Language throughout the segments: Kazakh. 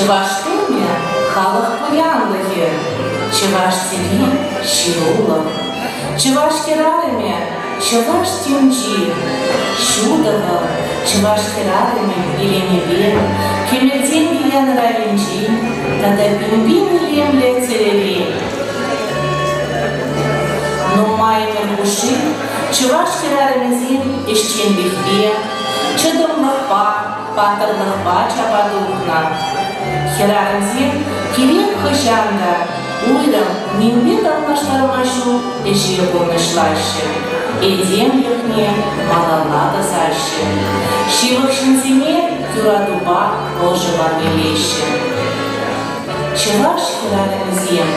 Чеваштыне халық пуянлығы, чеваш тебе щирулов, чеваш керарыме, чеваш тюнчи, щудово, чеваш керарыме иленебе, кемерден биян равенчи, тада бимбин емле цереве. Но майнер уши, чеваш керарымезин ищен бихбе, чыдымлықпа, патырлықпа чабадуқна. Херарымзен керен хышанда, уйрым нимбет алмаштармашу эше болнышлашы, эдем юхне малалада зашы, шивықшынзене юрадуба ожыва мелеші. Чеваш херарымзен,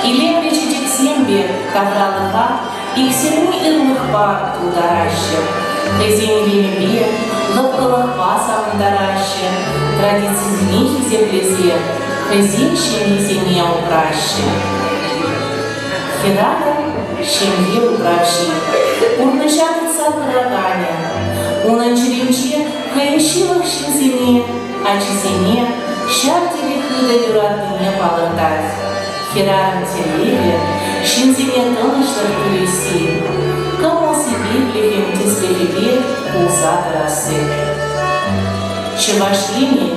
илем речедексембе тавралыға, иксерни ырлықпа тударашы, Резенелемебе, лыпқылықпа савындарашы, традициязіне хизеплезе, хызен шемезене упрашы. Херарым шемге упраши, урнышатыца пырағане, унын жүремче хайышилық шемзене, ачызене, шартелі хыда юратыне палырдат. Херарым телеве, шемзене тынышлық күлесі, кымыл сибирлігім тізбелебе пулса тарасы. Чевашлине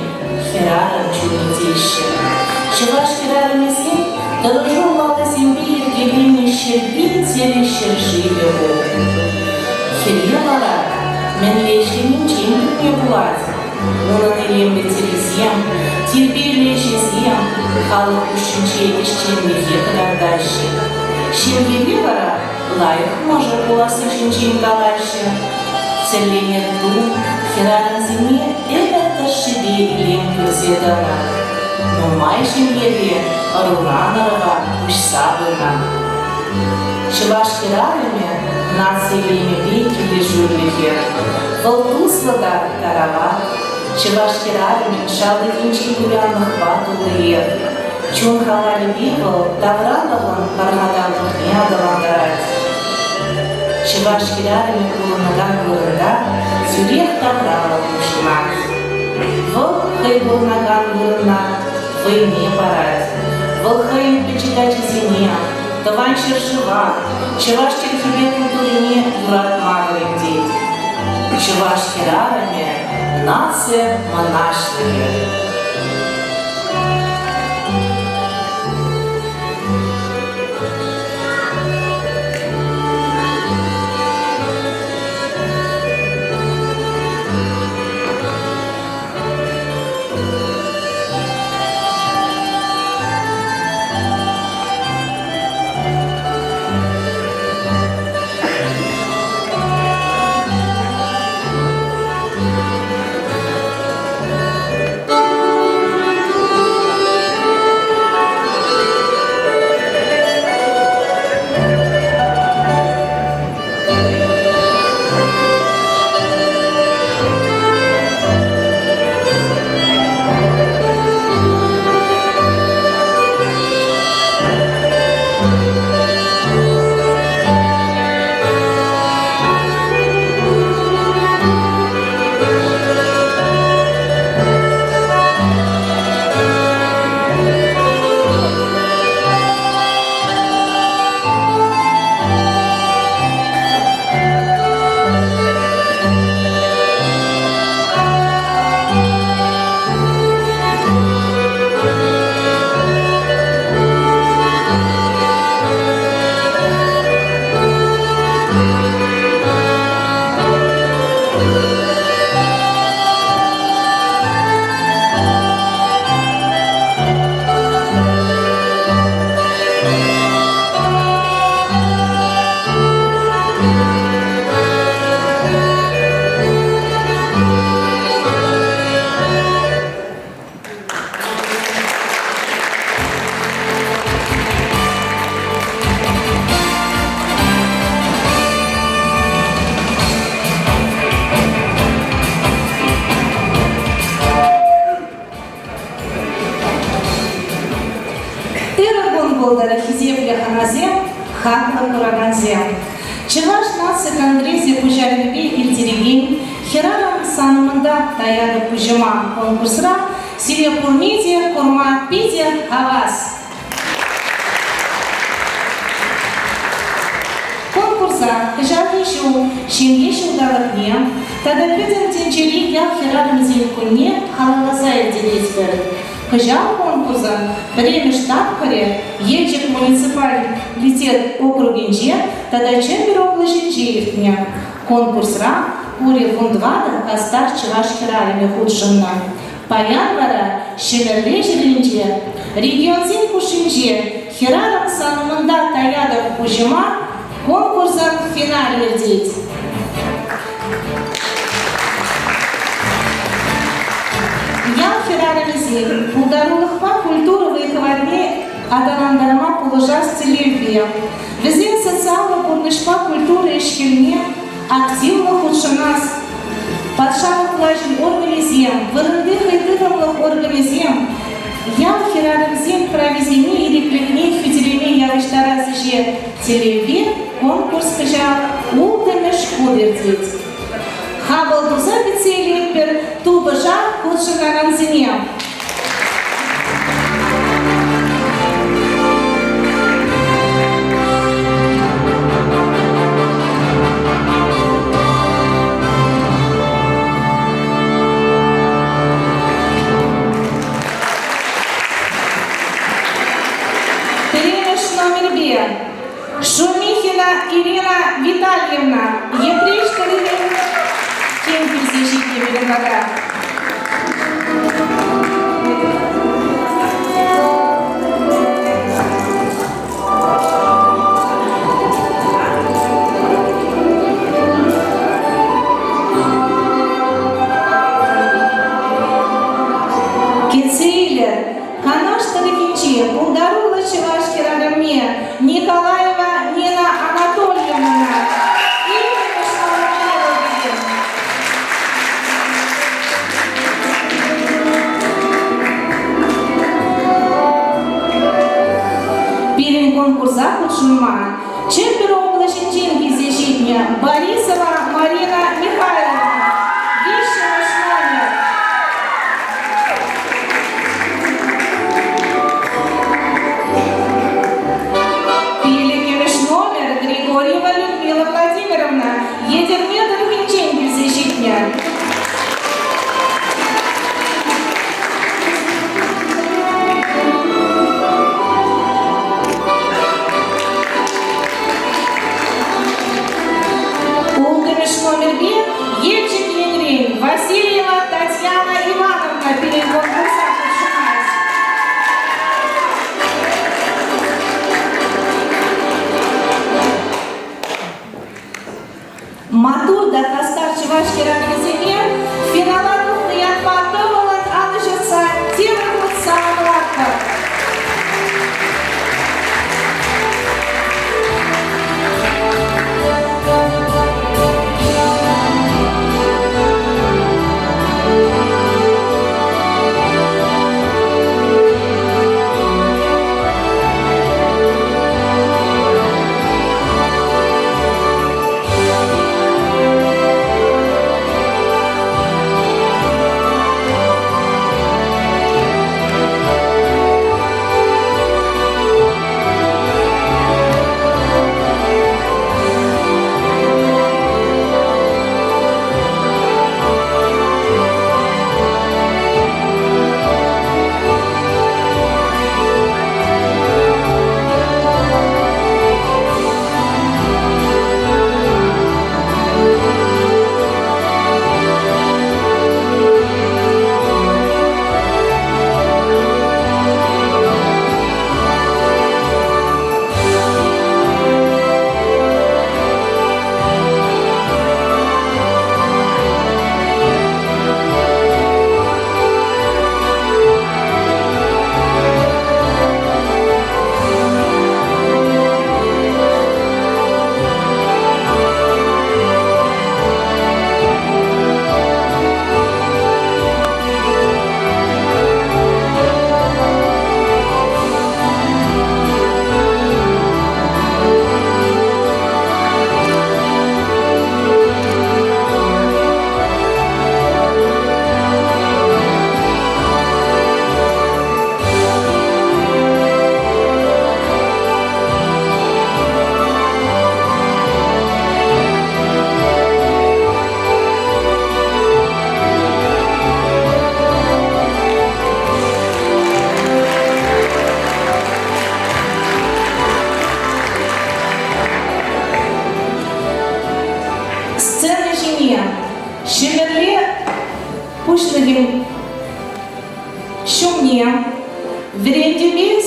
херарым чунедейші, чеваш херарымезен дұржу лады зембе ергеліне шербен тере шерживе бол. Херелара мәнлешленін чемдікне бұлады, оның елембе терезем, тербелі жезем, халық үшінче ештенмеге қыдардашы. Шемгелі бара лайық может боласы жінчен қалашы. Целенер ду, херарымзене эбәті шебе илем көзедіна. Но май жемгелі ұруран-ұрыға үшса бұна. Чеваш херарыме нацелеме бекелі жүрліге. Вылтуслыда тарава, чеваш херарыме шалы инче гулянлық батулы ер. Чун халали бивал давралығын барғадалық не адаландарады. Чеваш херарыме кулынаган ғырында зүрек давралық ұшынақ. Выл хай бұлнаган ғырына войне барады. Выл хай печетачы зене, тыван шершыва, чеваш терхебе культурине юратмағырым дейді. Чеваш херарыме нация монашлығы. Болдара хизевле ханазем, ханла кураганзем. Чеваш нация конгрессе пужарбе илтереген, херарам санымында таяды пужыма конкурсра, Силе Пурмиде, Курма Пиде, Авас. Конкурса Кыжавишу, Шингишу Далакне, Тадапиден Тинчери Яхирарам Зинкуне, Халалазай Дилизбер. Кыжал конкурса время штаб-харе Ельчик муниципалитет округинже, Тада Чембер облажинжеевтня. Конкурсра Ури Вундвада Астар Чевашкиралиме худшинна. Паянвара Шемерле жеринже, регионзин кушинже, Хирарам санумында таядов кужима, конкурсан финале деть. Я Хирарамизи, ударулыхма культура выхования Адарандарма положас телевизия. Везде социально пурнышма культуры и шкельне активно худшинас. Подшавок лажин организем, вырынды хайдыдамлых организем. Я Хирарамизи провезени и репликни фиделеми явыштара зиже телевизия конкурс кыжа улдымеш кудердеть. Хабал дуза бицелепер тубажа худшинаранзинем. Шумихина Ирина Витальевна, еврейская кемпельзащитная Беленоград. Кицилер, Канаш Тарикинчи, Пулдарула Чевашкирагаме, Николаева Нина Анатольевна. Перед конкурсом Кучума, Чемпер облаченчинки защитня Борисова Марина Михайловна. Высший наш номер. Пиликевич номер Григорьева Людмила Владимировна. Едермедр Винченки защитня. Номер 1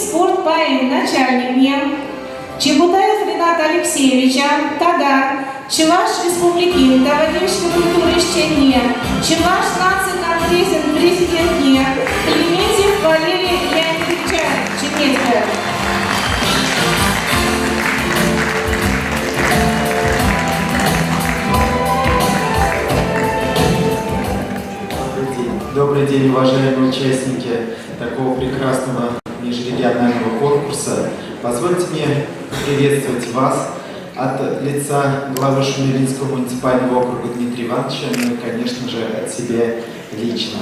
спортпайым начальникнем, Чебутаев Ренат Алексеевича, Тадар, Чуваш Республики, Тавадевичка культуры Ищенье, Чуваш нации Конгрессен президентне, Клементьев Валерий Леонидовича Чемецкая. Добрый день, уважаемые участники такого прекрасного межрегионального конкурса. Позвольте мне приветствовать вас от лица главы Шумеринского муниципального округа Дмитрия Ивановича, ну и, конечно же, от себя лично.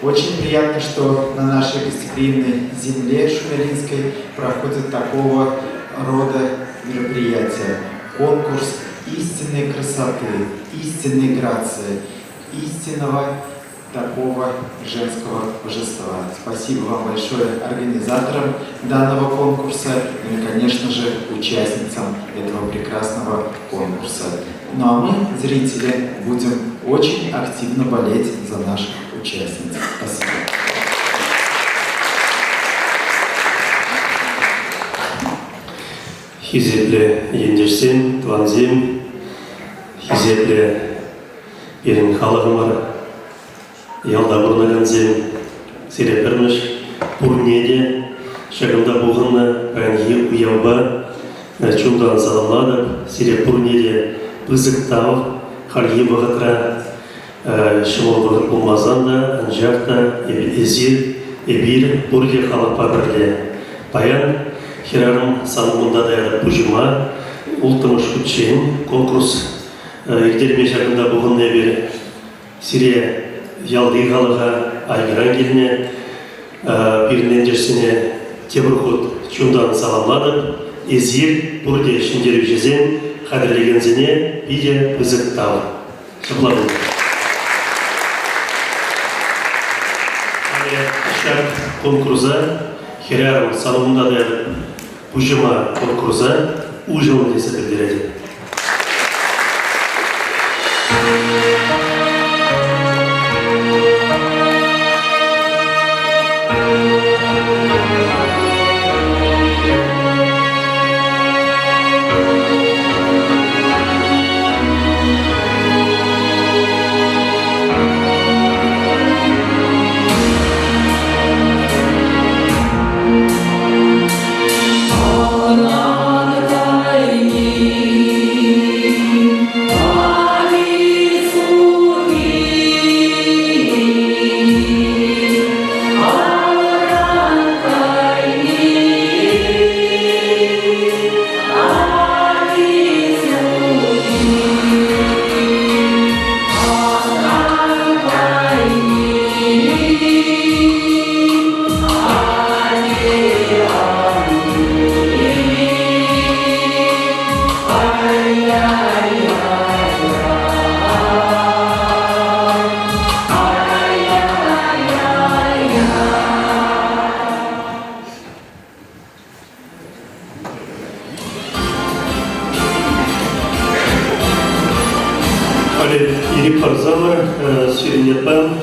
Очень приятно, что на нашей гостеприимной земле Шумеринской проходит такого рода мероприятия. Конкурс истинной красоты, истинной грации, истинного такого женского божества. Спасибо вам большое организаторам данного конкурса и, конечно же, участницам этого прекрасного конкурса. Ну а мы, зрители, будем очень активно болеть за наших участниц. Спасибо. Хизепле ендерсен, тванзем, хизепле ерін халығымар, ялда бұрнаганзем, сереперміш, бұрнеде, шағында бұғынна, әнге уяуба, чундан саламладып, сереп бұрнеде бұзықтау, қарге бұғытра, шымыл бұғыт болмазанда, анжақта, ezir, ebir, бұрге халықпа бірле. Баян, херарым санымында дайры бұжыма, ұлтымыш күтшен, конкурс, ердерме шағында бұғынна бері, сире ялды халыға айгыран келіне, бірінен жерсіне темірхұт чундан саламладып, ezir, бұрде шындері жезен, қадірлегензіне биде бұзық тауы. Шықладым. Шақ конкурса, херарым санымында дайры бұжыма конкурса, ұжылын десі білдіреді. Ирик Парзамар, Сюринетпан,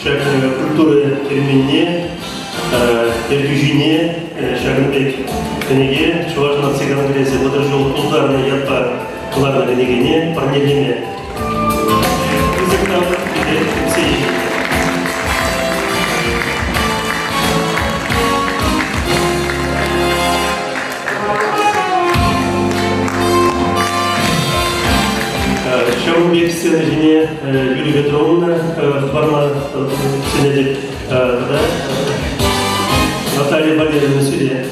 шагын культуры терминне, эрдюжине, шагынбек кенеге, Чуваш нации конгрессе, вот жол тулдарны ятпа, куларны кенегене, парнелеме. Языктан, сей. Шагынбек сценажине Юлия Петровна, Барма сценадик, Наталья Валерьевна Сюрия.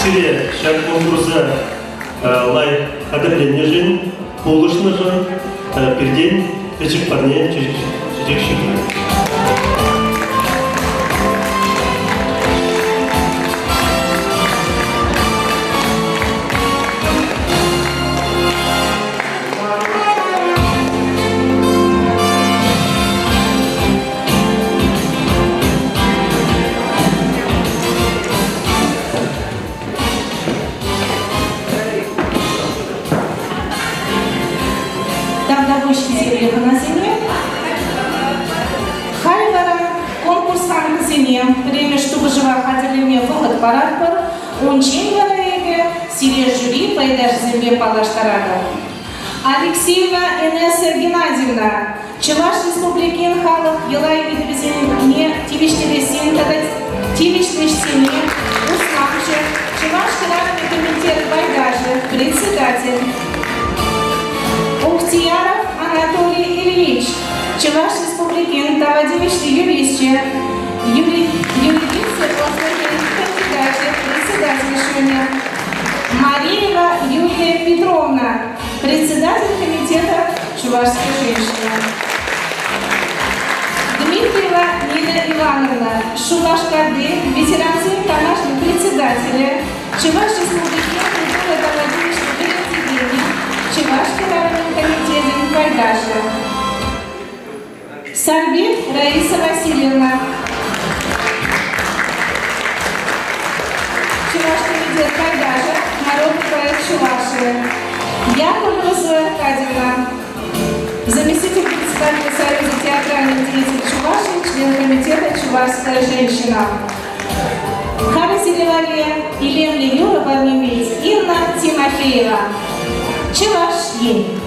Сюрия, шаг конкурса лай кадрлен жин, полышны жин, перден, печек парне, чечек щекли. телефонасыне. Хайвара конкурс хангсыне премия штубыжыва хазырлеме выход парадпыр. Унчен вараеге сире жюри пайдаш земле палаштарады. Алексеева Инесса Геннадьевна, Чуваш Республикин халық елай видбізіне тивиштересен тивиштештене Усманче, Чуваш Федеральный комитет Байдажи, председатель. Ухтияров Анатолий Ильич, Чуваш Республикин Тавадевич юристе, юридический кандидат, председатель Шуня. Мариева Юлия Петровна, председатель комитета «Чувашская женщина». Дмитриева Нина Ивановна, Шуваш-Карды, ветеранский канашный председатель, Чуваш Республики культуры Владимирович Перетигени, Чувашский районный комитет Байдаша. Сарбит Раиса Васильевна, Чувашский комитет Байдаша, народный проект Чуваши. Яковлева Зоя Аркадьевна, заместитель председателя Союза театральных деятелей Чуваши, член комитета «Чувашская женщина». Харасилевалия Елена Юрова Мимить, Инна Тимофеева. Чуваш Ень.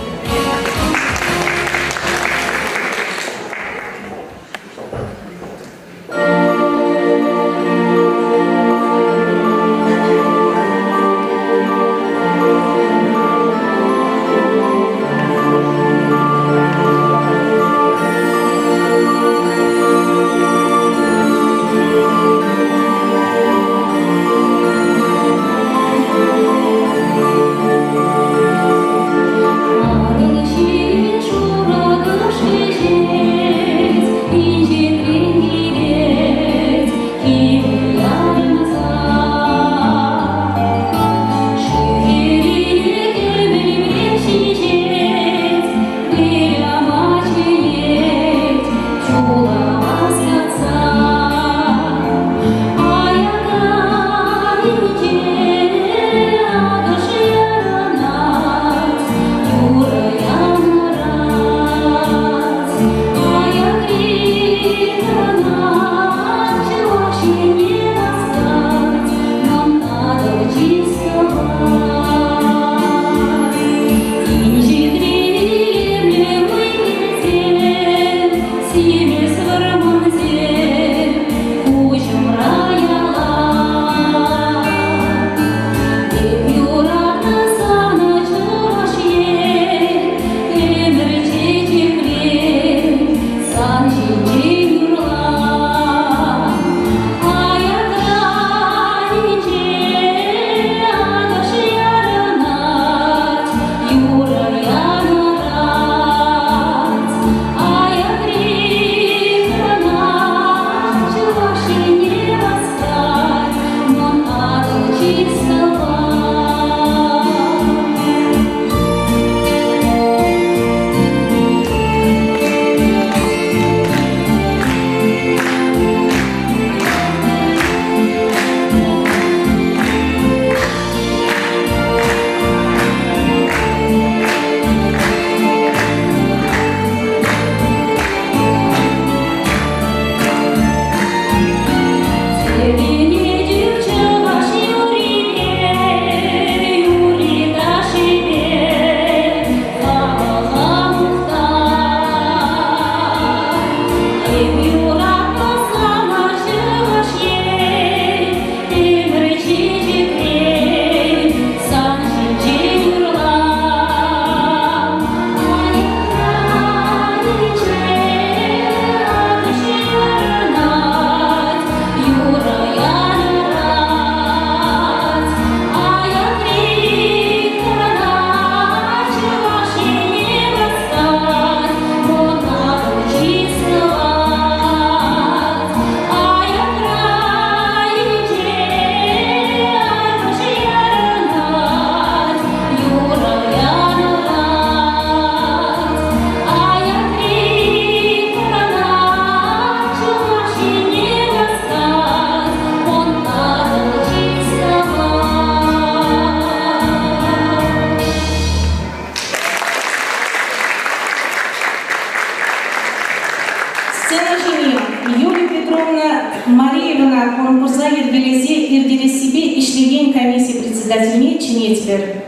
комиссии председательне Чинетбер.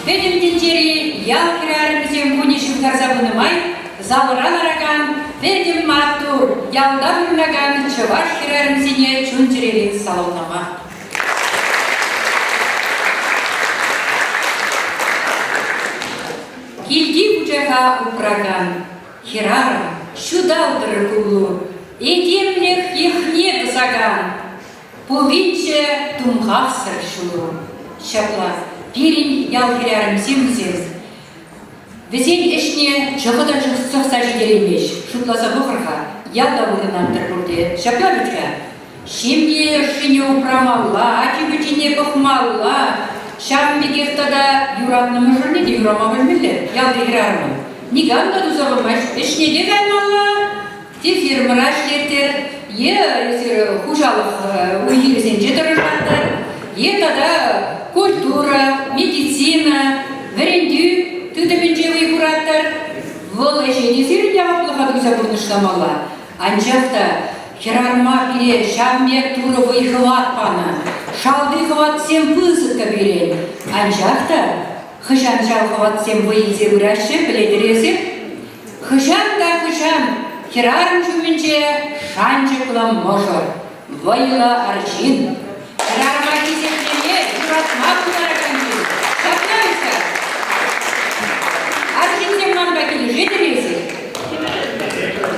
Ведем тенчери, ял кирарымызем кунишим гарзабынымай, залыралараган, ведем матур, ялда вырнаган, чываш кирарымзене чунчерели салонама. Килди бучаха упраган, хирарым, шудалдыр кулу, эдемлех ихне дысаган, повинче тумхавсыр шулу, шапла. Пирин ял кирярымсем үзем. Везен ешне чықыда чықса жеделемеш. Шутласа бұқырға, ялда орынамдыр бұрде. Шапла бітка. Шемде шыне упрамалла, ачы бітіне бұқмалла. Шам бекертада юратнымы жүрне де юрама білмелі. Ялды кирярымын. Нигамда дұзағылмаш. Ешне де каймалла. Те фирмыра шлеттер. Хужалық ойгересен жетірі жаттыр. Тада культура, медицина, варенду, тудабенчевый куратор. Вол эшене сирин яваплыха дуза бурныштамалла. Анчахта хирарма бире шамбек туры выйхыват пана. Шалды хыват сем пызыкка берен. Анчахта хышан шалхыват сем выйзе выращы біледіресі. Хышан да хышан хирарым чуменче шанчыклам можыр. Вайла арчин. Хирарма киземдене юратма кунараканчы. Шаплайся. Арчинзем манба кили жетіресі.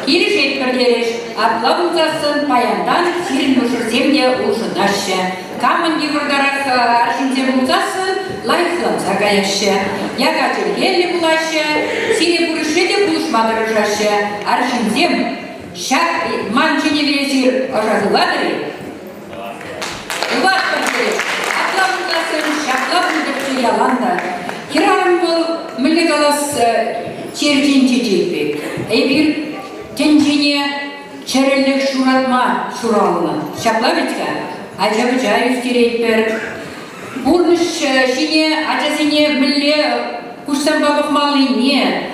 Кили жеткірдереш. Атла бұлзасын паяндан сирин мұшырземде ұлжынашы. Камын евырдарак арчинзем бұлзасын лайықламса гаяшы. Ягачыр келі бұлашы. Сире бұрышеде бұлышмадырыжашы. Арчинзем шак манчыне вересір ожағыладыры. Яланда. Хирарым бұл мүлі қалас черченче жейбек. Әйбір тенчене чәрілік шуратма шуралыны. Шапла бітка. Ажабы жай үстерейпер. Бұрныш шіне ажазіне мүлі күшсан бабықмалы не.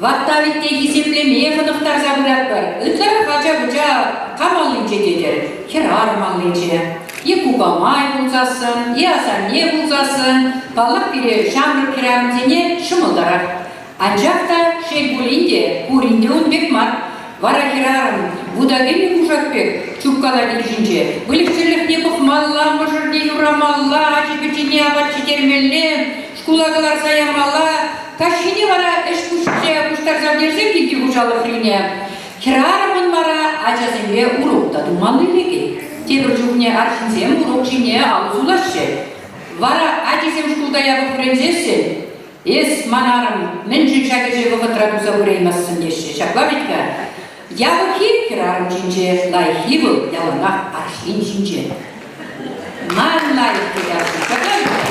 Ваттавитте есеплеме қынықтар забырат бар. Үтлер ажабы жа қамалын жетедер. Хирарым алынче. Кубамай бұлзасын, асане бұлзасын, балық бире шамыр кирарымзене шымылдарар. Анжақта шей бұлінде, көрінде өнбек мар. Вара кирарым, бұдагеме құжақпек, чүпкала келжінже. Бүлікшілікне бұқмалла, мұжырне юрамалла, ажыбетіне абат жетермелі, шкулагалар заямалла. Кашыне вара әш күштар завдерсем кемке құжалы фрине. Кирарымын вара ажазембе урокта думалы леге. Тебір жүгіне аршынзем урок жіне алызулашы. Вара ажизем шкулда ябық френзесін. Ес манарым, мен жүншаға жеві ғытрадуза өреймасын деші. Шапла бітка. Ябы хеп кирарым жінже, лай хибыл, яланақ аршын жінже. Ман лайық кирарым. Шапла бітка.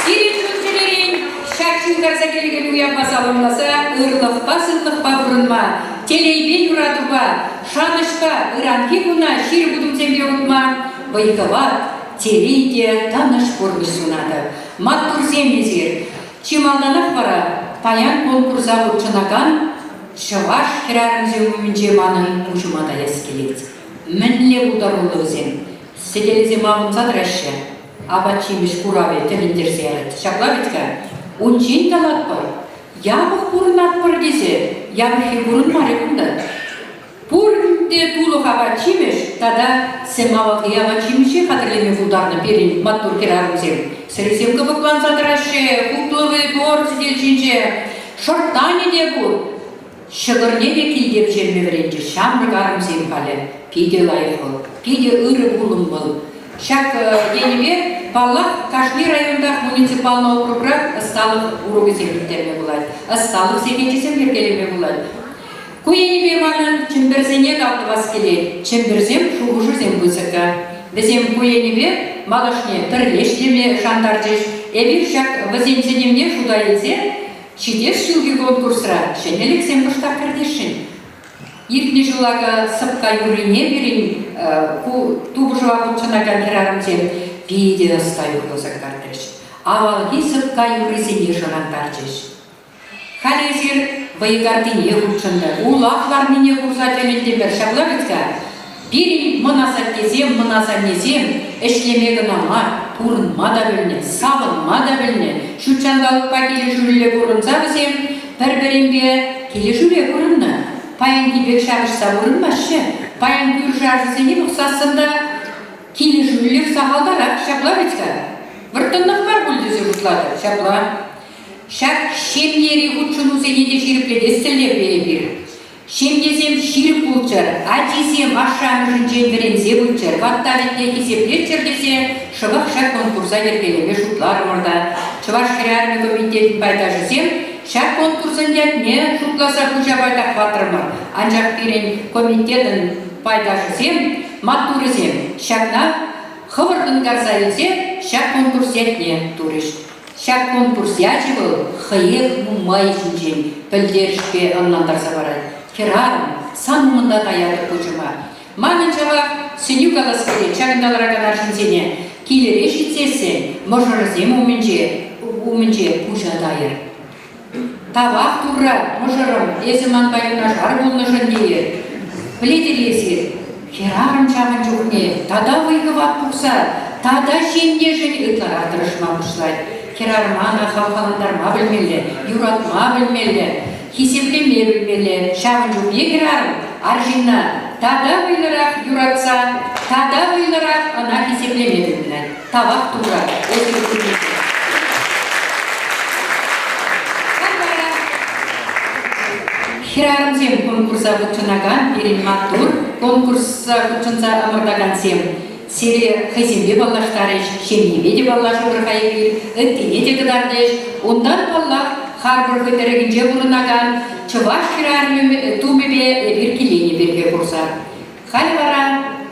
Сирен жүншелерін шақшын қарса келген уяпма салынласа, ұрлықпа, сылтықпа бұрынма, телейбен юратуба, шанышқа, ыранки күна, шир будым земле ұтма, байқават, телейде таныш бұрғы сунады. Маттур землезер, чималданақ бара, паян конкурса ұтшынаған, шываш кирарымзе өмінже маны ұжымада ескелет. Мінле ұдарулы өзен, седелезе мағын садырашы, абачимеш кураве тіліндерзе әрет. Шапла бітка, унчен талат бар, ябық бұрынат бар дезе, ябықе бұрын бар екінді. Пурде тулы абачимеш, тада семавалды абачимеше қатырлеме бұлдарны берін маттур кирарымзем. Сіресем кыбықлан садырашы, құлтылы бор сиделчинже, шырттане де бұр. Шығырне де кейдеп жерме веренже, шамры қарымзем қалы, кейде лайықыл, кейде ұры бұлым бұл. Шак денебе баллах Кашни районда муниципалны округрак ысталық уруғы земліктерме болады. Ысталық секенчесен беркелеме болады. Куенебе манын чемберзене қалды бас келе, чемберзем шуғышы зем бұзыка. Бізем куенебе малышне тірлештеме шантаржеш, әбір шак вазензенемне шуда елзе, шидес жылғы конкурсыра, шенелік сен бұштақ кірдешін. Иртне жылаға сыпқа юрине берін, тубы жуа бұтшынаган кирарымзем, пейде ыстаю қылзақ кардеш. авалги сыпка юрисене жырантарчыш. Халезер вайгардине хучында, улакларнине курсателінде бір шаблавицка, бирин мынаса кезем, мынаса незем, эшлемегін ама, пурынма да біліне, савынма да біліне, шучандалықпа келі жүрілі бұрынса бізем, бір-бірінге келі жүрі бұрынны. Паян кебек шағышса бұрынмашы, паян күр жарысыне бұқсасында келі жүрілік сағалдарақ шаблавицка. Выртынлық бар бүлдізі жұтлады, шабла. Шак шемнері ғұтшынузене де жиріпледе стілдеп бере-бер. Шемнезем ширіп бұлчар, атезем ашамышын жендірензе бұлчар, ваттаветне кесеплет чердесе, шыбақ шак конкурса бергелеме жұтлар орда. Чываш хирарны комитетін пайдашысем, шак конкурсын дәтіне жұтласа бұжа байдақ батырмы. Анжақ берен комитетін пайдашысем, маттурызем, шакна хывырдың гарзайылсе, шак конкурс дәтіне турыш. Шак конкурс ячы был, хыйық мұмай жінжен, пілдерішпе ыннандарса барады. Керарым, сан мұнда таяды көжіма. Мамын жава сүню қаласкеде, чағындалыра жінзене, келері жітсесі, мұжырызем умінже пұжа дайыр. Тавақ тұрра, мұжырым, езіман байына жар болны жындейір. Біледер езір, керарым чағын жүгіне, тада вайғы ват бұқса, тада жемне жын ұтлар артырышма бұшлайды. Керармана халқаландарма білмелі, юратма білмелі, хесеплеме білмелі, шағын жүгіне керарым, аржинна тада вайлырақ юратса, тада вайлырақ ана хесеплеме білмелі. Тавақ тұра, өзір күрмесі. Керарымзем конкурса бұтшынаған, берін маттур, конкурса бұтшынса амырдаған сем. Сері хызембе баллаштарыш, шемнебе де баллашы бір қайбір, үттене де қыдардыш. Ондан баллақ харбыр көтерегінже бұрынаған, чываш керарым тумебе бір келене берге құрса. Хальвара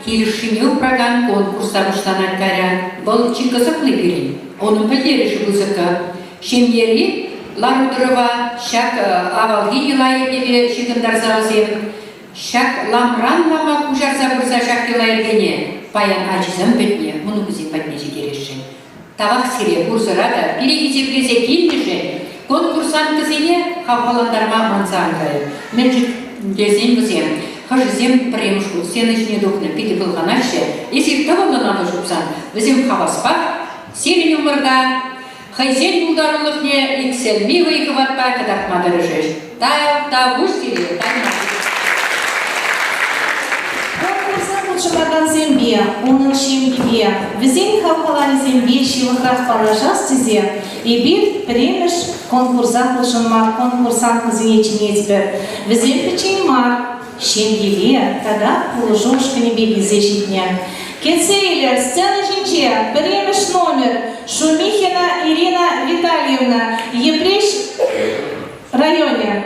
келішіне ұпраған конкурса бұштанат кәрі, бұл чикызықлы берін. Оның пілдеріші бұзықы. Шемдері Ларудырова шак авалги илайы бебе шикындар заузем. Шак ламран лама кужарса бұрса шак илайыргене. Паян ачызым бітне, мұны күзен бәтнежі керешін. Тавақ сире бұрсырада, перегізе білесе келдіші, конкурсан кізене қауқаландарма мансаң қайы. Мен жүзден бұзем, қажызем премшку, сен ішіне дұқны петі бұлған ашы, есір тұғымдан аны жұпсан, бізем қаваспақ, сен өмірда, хайзен бұлдарылықне икселме вайқы ватпа кадақмадыры жүш. Та бұш сире, Шымадан зембе, оның шемгебе, візен халқалары зембе шилықрақ балажас тізе, ебет премеш конкурсат лышынма конкурсант кызыне ченетбір. Візен печен мар, шемгебе, тада пулыжушкіне бегізе жетнен. Кетсейлер, сцена жінче, премеш номер, Шумихина Ирина Витальевна, Епреш районе.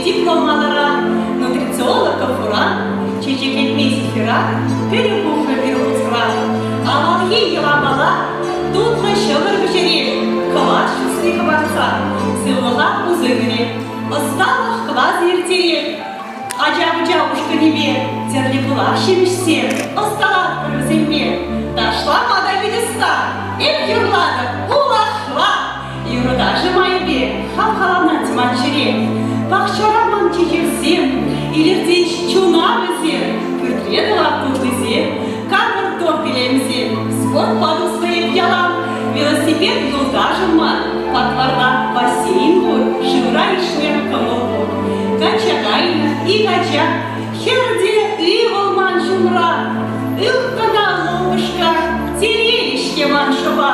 Диплом берегуха берегуцква. Амалги еламала, тут мы щелыр вечери, калаш устыха барца, сылыла музыгыне, осталах клаз ертери. Ача-быча небе, терли плащемешсе, осталах për земле. Дошла мада видеста, эп юрлада, улахла. Юрдажы майбе, хал-халана тиманчере, бақшараман чечерсем, илердей чуна бізе, күртредала күртізе, камыр топ білемзе, спорт паду своим ялам, велосипед юлдажыма, патларда бассейн ғой, шыра ишлер кымыл. Качагайна и кача, херде и волман жумра, ылкана лобышка, терелишке маншыва.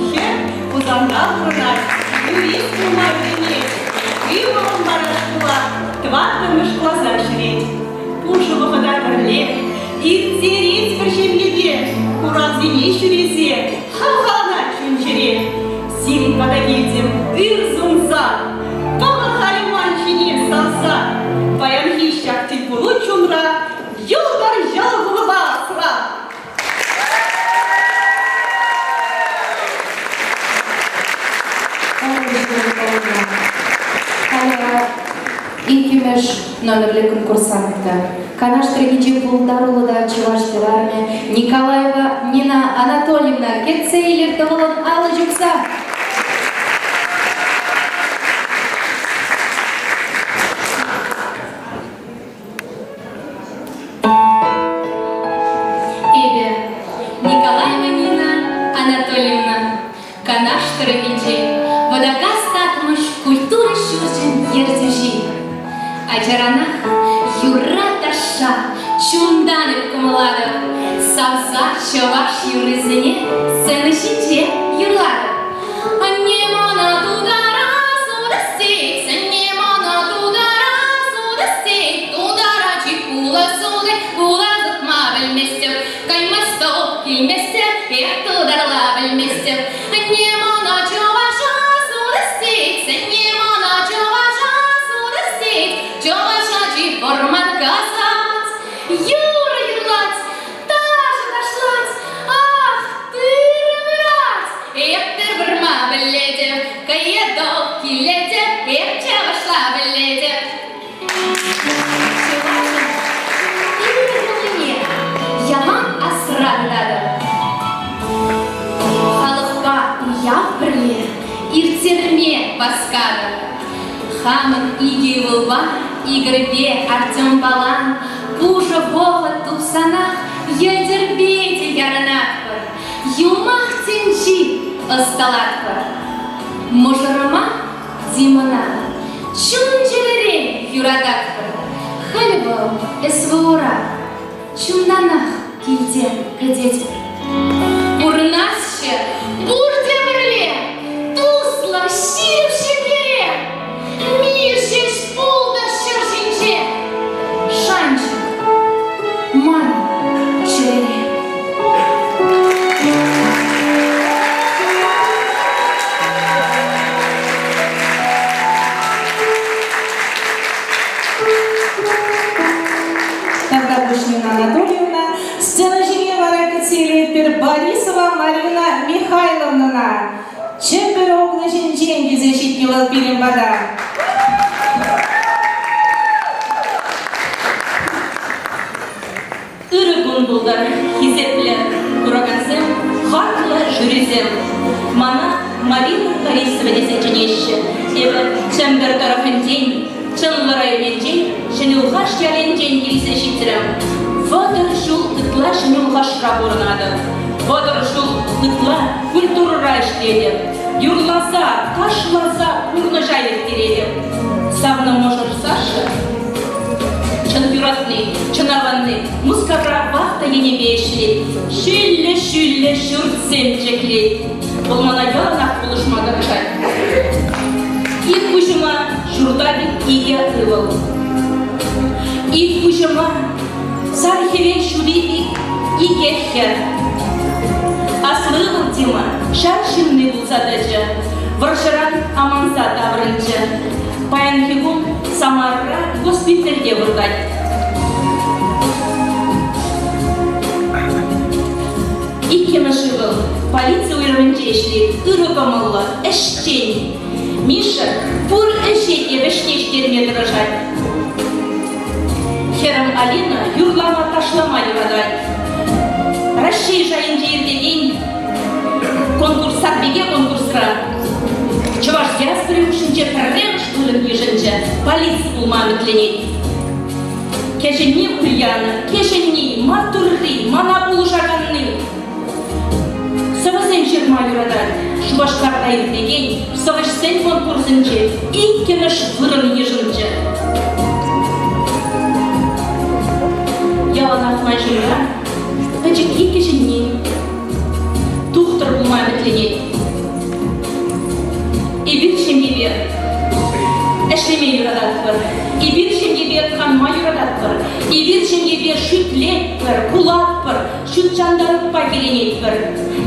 Хер узангал прынать, юристу маврине, и волн барашкула, тватымыш глаза шреть. Пушылы хода бірле, иртереть бір жемлеге, курал зене шүрезе, хал-халана чүнчере. Сирин подагетем, ыр зумса, салса, баянги шактил булу чунра, юлдар жалгулыва сыра. Икимеш номерлі конкурсантта. Канаш трагедия Булдарулыда Чуваштерарме Николаева Нина Анатольевна Кетсейлер Тавылын Алы Жүкса. Николаева Нина Анатольевна, канаш трагедия, водогаз татмыш культуры шушен ердежи. Аджаранах юра таша, чунданып кумлады, савза чаваш юрызыне, сцены шите юрлады. Аннемона тудара судастик, аннемона тудара судастик, тудара чипула суды, улазык ма білместер, каймастов келместер, ек тударла білместер. Аннемона чаваша судастик, аннемона чаваша судастик, чаваша чиформан казать, юра юрлать, даже нашлать, ах, тыры-мырать, ектер бірма білетер, каедов келетер, ек чавашла білетер. Яман асырандады. Халыққа ұяп бірле, иртерме басқады. Хамын иге ұлба, игірбе Артем балан, пужа боғы тұпсанақ, едербеде ярынақ бір, юмақ тенжи ысталақ бір. Мұжырыма димына, чун желере юрадақ бір, хылбыл эсвура, чунданақ келден кәдет бір. Бұрынасшы, бұрде бірле, туслар ширіп шекере, мир жеш болда шыржинже, шанчық, ман жүрере. Тогда Бушнина Анатольевна, сцена Женева Кетсейлер Борисова Марина Михайловна. Чемпион окнажен деньги защитила пилим вода. Үрігін бұлдар, хизетлі, құрағансым, хақлы жүрізім. Мана Марина Борисова десеченеші, ебі чембір тарafın день, чынлыраймен день, және ұлғаш ялен день келсе шетірім. Водыр жул ұтла және ұлғашыра бұрынады. Водыр жул ұтла культурыра іштеді. Юрласа, ташласа, урны жайлық тереді. Савны можыр Саша, чынбюратный, чынаванный, мускабра вахта ене бешілет. Шүллі шүртсем жеклет. Бұл мана яланақ бұлышмады жай. Ит бұжыма жұрдабит иге ұвыл. Ит бұжыма сархевен шүребик иге хер. Аслығыл дима шаршынны бұлсадыжы. Варшыран аманса таврынчы. Паян фигун Самарра госпитальге вырдать. полиция уйрымынче эшлейт, ырыкымылы, эштен. Миша пур эшетне вешнештерме дрожать. Херам Алина юрлама ташлама юрадать. Россия жайын жерденен конкурсат беге конкурсра. Чуваш диаспоры ушинче прорем штулын ежинче полиция булманы тленет. Кешенни Ульяна, кешенни матурри, мана булушаганны. Савасен жирма юрадат, шубашкарда ирдеген, савашсен конкурсынче, иккенеш вырын ежинче. Яланах мажира, значит иккешенни, тухтар булманы тленет. И бир шемьебе, эшлеме юрадат бар. И бир шемьебе канма юрадат бар. И бир шемьебе шүтлет бар, кулат бар, шүт жандарып па келенет бар.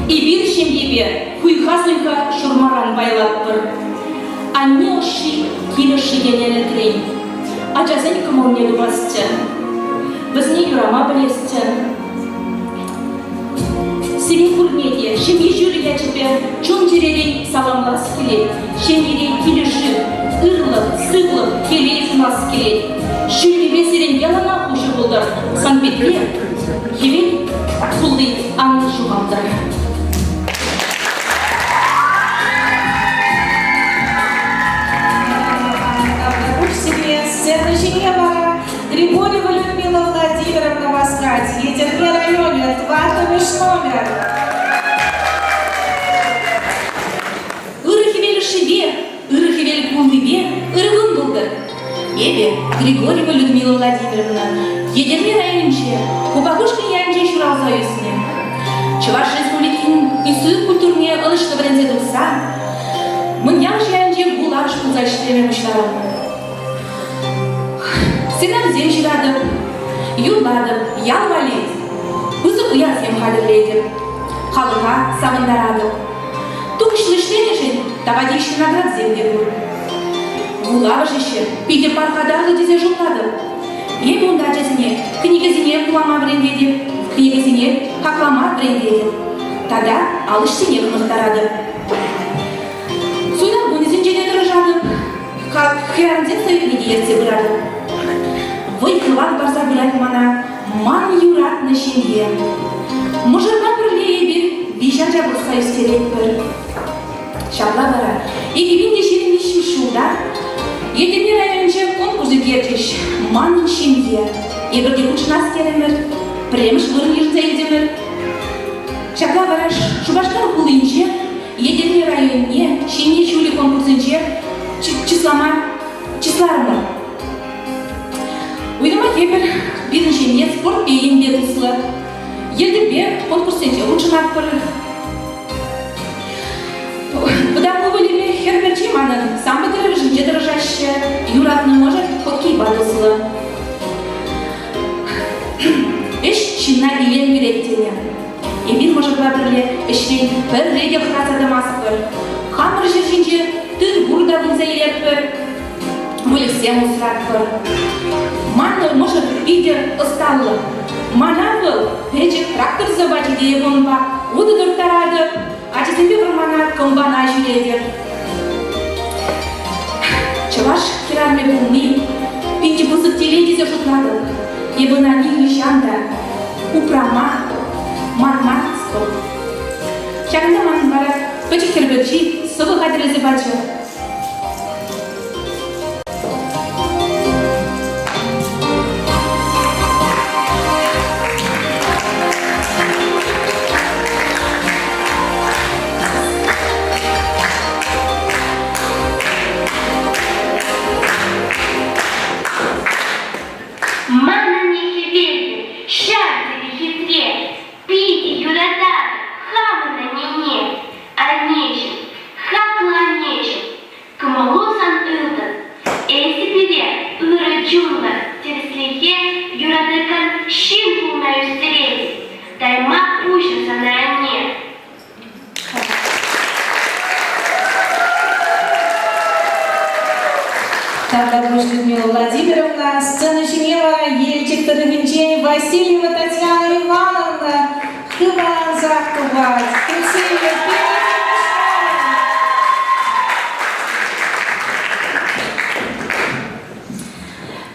И бир шемьебе хуйха-суйха шурмаран байлап бар. А не оши килеши генелі трен. А жазен кымон не дубасты. Бізне юрама білесті. Сирен курнеде, шемье жүрге чепе, чон жерелен саламлас келет. Шемьеде келеші, ырлық, сыглық, келес нас келет. Шүлге сирен ялана ұшы болдар. Сан-Петре, хевел, құлды аңы жуғандар. Сцена Женева, Григорьева Людмила Владимировна Воскать, Едерме районе, Твартовиш номер. Ырыхевелі шибе, ырыхевелі кулдыбе, ырығын бұлды. Ебе, Григорьева Людмила Владимировна, Едерме районче, Кубакушкин янче шурал союзне. Чуваш республикин институт культурне ылышты бренде дұқса, мұньяш янче булаш бұлзаштеме мұшларым. Сенам зем жирадым, юрладым, ялвалет. Бұзы ұясем қадырледім, қалыға сағындарадым. Тұқышлы шленешін, табадейші наград земдедім. Бұлағы жеші, Питер парқадарлы дезе жолладым. Ем онда жезіне, книгезіне құлама брендедім, книгезіне қақлама брендедім. Тада алышсене қымықтарадым. Суйдан бұнызін жене дұрыжадым, херанден союзіне ерте бұрадым. Вы кылан барса біләк мана, ман юратны шенге. Мұжырға бірле ебір, бейшан жабыр союз терек бір. Шабла бара, егебін де шерін ешім шулда, Едерме районче конкурсы кертеш, манын шенге. Ебірде күчінас керемір, премш бұрын ержі елдемір. Шабла бара, шубашкар құлынче, Едерме районне, шенге шулі конкурсынче, числарымы. Уйдыма кепер, біріншене спорт бейінбе тұслы. Елдербе конкурсенче ұчынат бір. Бұдан көбіліме херберче манын, самбы дырыжынче дырыжашы, юратны может хоккей бадыслы. Эш чинна илен береттене. Емін может бабірле, эшлен бір реге бұқатадымас бір. Хамыр жершінче түр бұрда бұнза елеп бір. Мөліксем ұсырат бір. Манны может видер осталлы. Мана был, печек трактор забачи деевонба, уды дұрттарады, а чесембе вұрмана комбана жүреді. Чаваш керарме бұлны, пенде бұзық теледезе жұтлады. Ебына не ешанда, упрама, манмат спол. Чағында манын бара, печек керберчи, сұғы қадірі забачы. Людмила Владимировна, сцена Женева, Ельчик Тарагинчей, Васильева Татьяна Ивановна, Хыва Захтувать,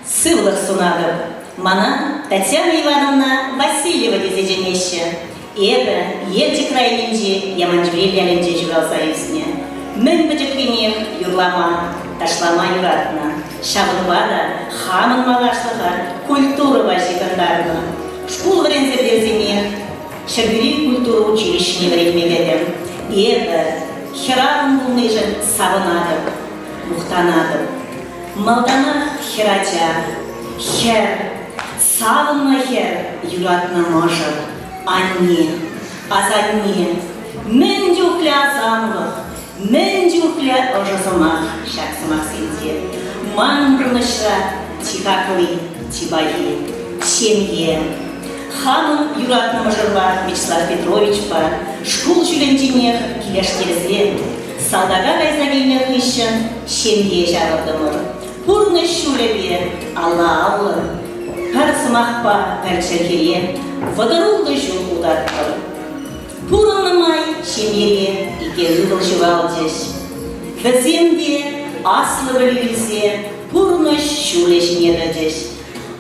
Сывлых сунадов. Мана Татьяна Ивановна Васильева дезеденеще. Эбе, ете крайненде, яманчвеляленде журалсайысне. Мен бөтекленех юрлама, ташлама юратна. Шабынбада, хамын малашлыға, культура важигандарна. Школ варензе берзенех, Шагирик культура училищне вредмедедем. Эбе, херағын бұлныжын савынадым, мұқтанадым. Малдана херача, хер, савынма хер, юратна можыр. Анне, азанне, мен дюхля азамлық, мен дюхля ожызымақ, шақсымақ сенде. Ман бұрнышра, тихақлы, тибайы, семье. Ханым юратны мыжырла Вячеслав Петрович бар, школ жүленденех келештерзе, салдага кайзагенех ишін, семье жарылдымыр. Пұрны шулебе, Алла аллы, пәр сымақпа, пәр черкере, водорулды жыл удаттыр. Пұрынны май шемере, ике жыл жывалдеш. Віземде аслы білгілзе, пұрны шуле жинедадеш.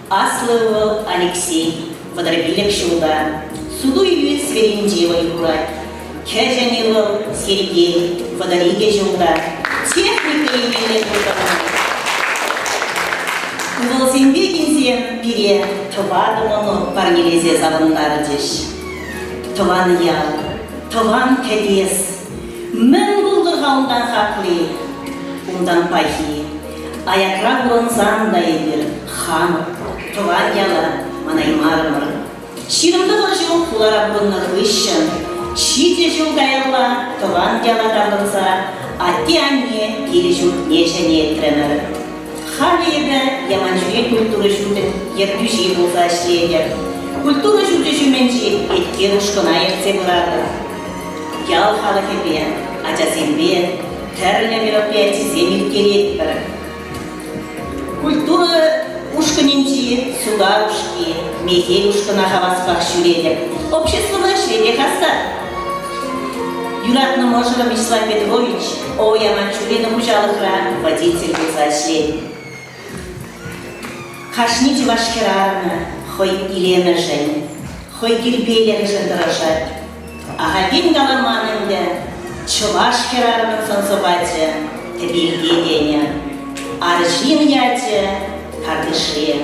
Аслы Алексей, водорбилек шулда, суду үйет сверендева юрай. Кәжәнелі Сергей, водориге жылда, техника емелі тұрдырмай. Волзембекинзен пире тывады мұны парнелезе завындары деш. Тыван ял, тыван кәдес, мін бұлдырғауындан хақлы, ұндан пахи. Аякра бұрынзан да едір, хан, тыван яла, манаймарымыр. Ширымды ғыржыл құлара бұрынны ғышын, шиде жыл даялла, тыван яла дағылса, атти анне келі жұрт нешәне еттірімір. Халебе яманчуе культура жуды ердюжи болса ашледер. Культура жуды жуменчи эткен ушкына ерце бұрады. Ял халахебе, ачасембе, тәрлі мероприятизе милкерет бір. Культура ушкыненчи суда ушки, мехель ушкына хаваспақ шуредер. Обществоға шведе хаста. Юратны можыры Вячеслав Петрович, о яманчуені мұжалықра водитель болса ашледер. Хашничи вашкерарны, хой илемі жын, хой кирпейлері жындырышат. Ағадин галаманынды, чуваш керарының сонсобате, тәбілге дене, аржин яте, кардыше.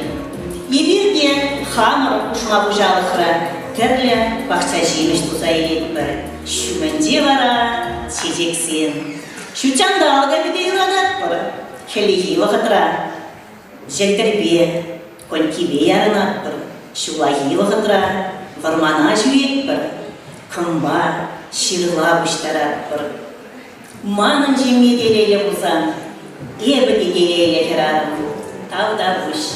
Ебірде хамыр ұшма бұжалықра, тірлі бақча жеміш тұза елет бір. Шүмінде бара, тезексен. Шүчанды алға біде юрадат бір, келеге вақытыра. Жектербе, конькибе ярынат бір, шулаги вғытыра, вармана жүйет бір, кымба, ширыла бұштарат бір. Манын жеме делейлі бұзан, ебі де делейлі херарым, тавда бұш.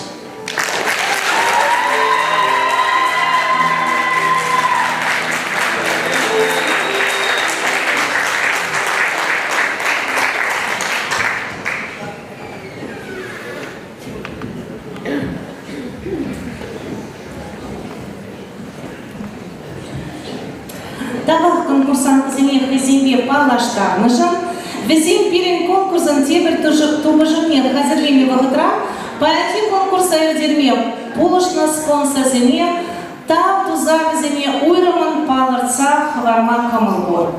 Табақ конкурсан зимех везембе палаштарныжын, везем пирен конкурсан тебір тубыжымен хазірлеме вағытра, паяти конкурса өдерме полышны спонсор земе, тау туза веземе уйрымын палырца хварман камылгор.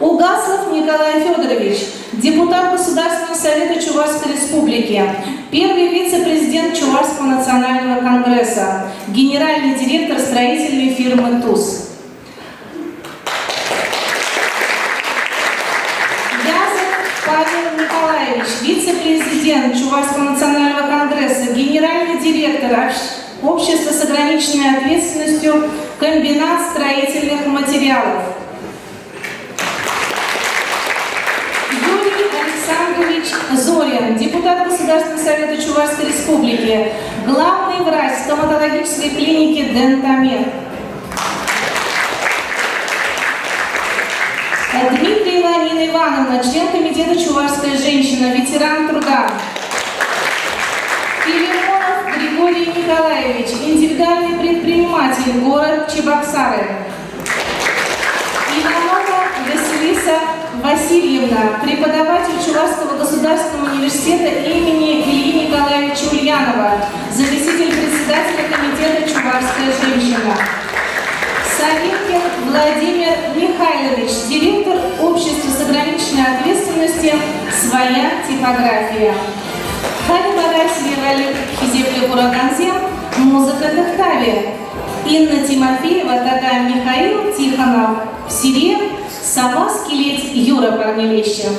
Угаслов Николай Федорович, депутат Государственного совета Чувашской Республики, первый вице-президент Чувашского национального конгресса, генеральный директор строительной фирмы ТУЗ. Павел Николаевич, вице-президент Чувашского национального конгресса, генеральный директор Общества с ограниченной ответственностью «Комбинат строительных материалов». Юрий Александрович Зорин, депутат Государственного совета Чувашской Республики, главный врач стоматологической клиники «Дентамед». Дмитрий Ланина Ивановна, член комитета «Чувашская женщина», ветеран труда. Филимонов Григорий Николаевич, индивидуальный предприниматель, город Чебоксары. Иванова Василиса Васильевна, преподаватель Чувашского государственного университета имени Ильи Николаевича Ульянова, заместитель председателя комитета «Чувашская женщина». Савенкин Владимир Михайлович, директор общества с ограниченной ответственностью «Своя типография». Хади Барасиева Хизепле Кураганзем, музыка Тахтави. Инна Тимофеева, тогда Михаил Тихонов. В селе Сова Скелет Юра Парнилищев.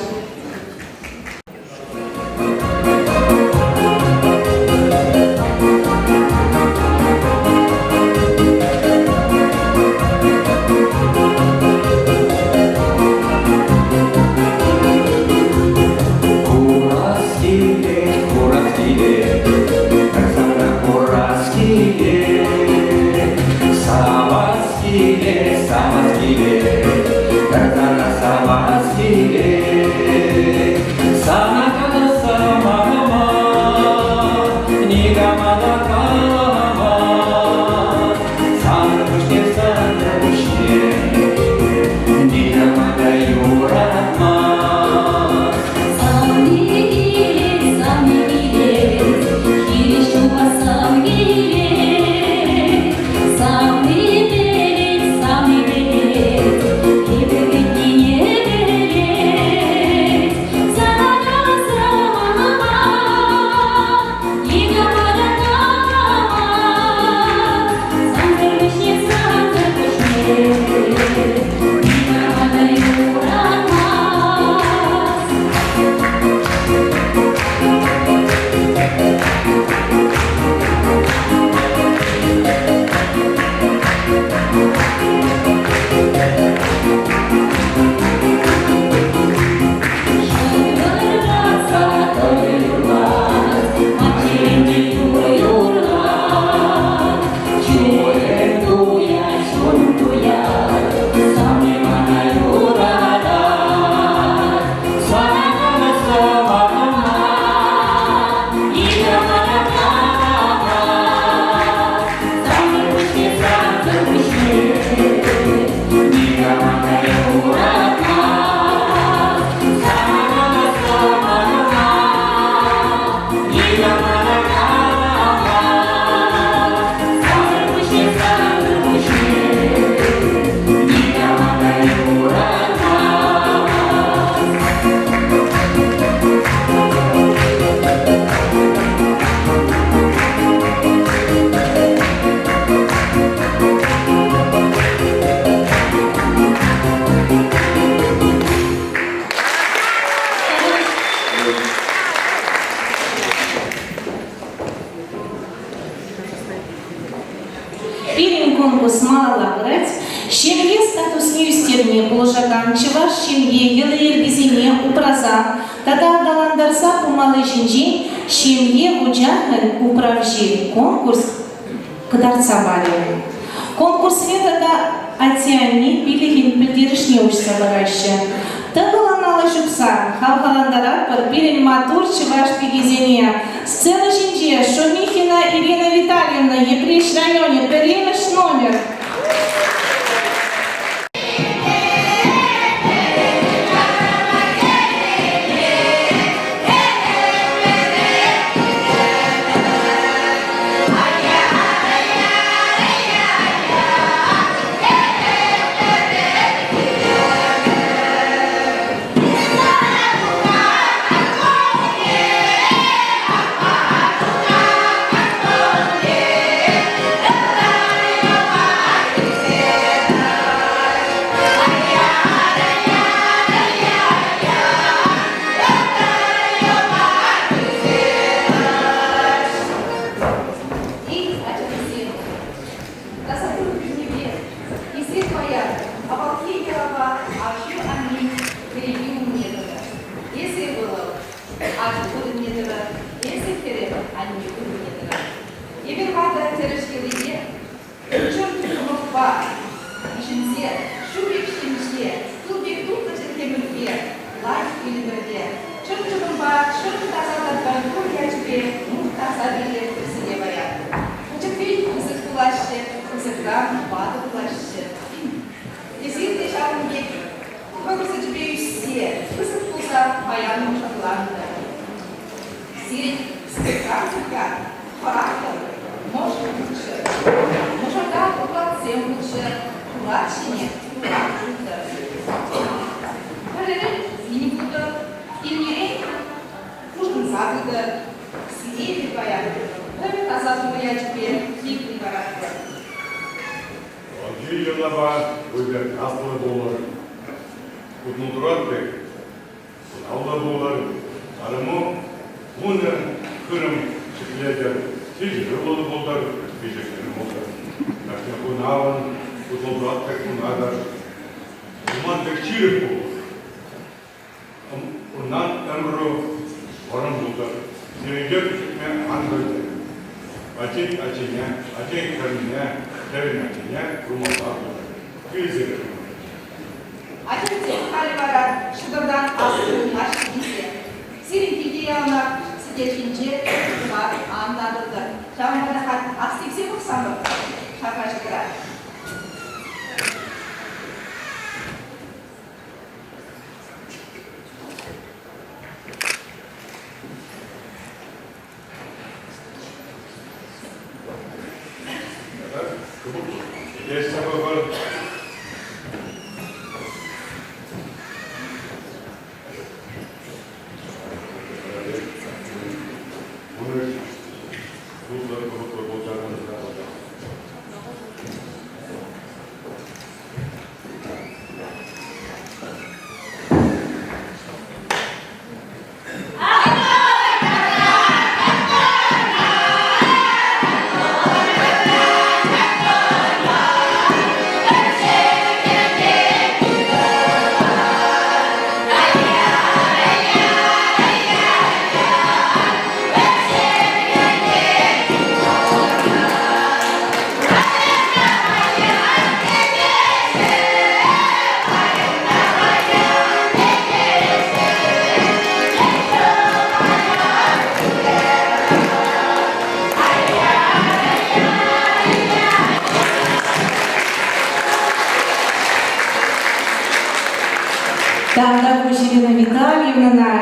конкурс мала брать, Шемье статусную стерне положаган, чеваш шемье елы ергизине упраза, тогда даландарса пумалы жинжи, шемье вуджахаль управжи. Конкурс кадарца бали. Конкурс ветага атиани пилихин пилдиришне учса бараща. Тагыланала жукса, халхаландара парпирин матур чеваш пигизине. Сцена жинжи, Шумихина Ирина Витальевна, Епрещ районе, Перлинаш номер. Вы Allah'ın müyacibiyet, ilk ibaratı. Acı yılaba öyle aslı boğular. Kutludurat bek. Allah boğular. Arımı bunu kırım çıkılacak. Tecrübe olup boğular. Diyeceklerim oldu. Lakin bu navan kutludurat bek bu nadar. Uman bek çirif boğular. Ondan ömrü varım boğular. Sevinecek çıkmaya anladı. Acı acıya, acı karnına, devin acıya, rumalar. Güzel. Acıcı kalibara şıdırdan asılın aşkıydı. Sirinki giyanlar sıgeçince var anladıdı. Şamada aksipsi buksandı. Şakacıklar. Есть такой город. Тогда Елена Витальевна,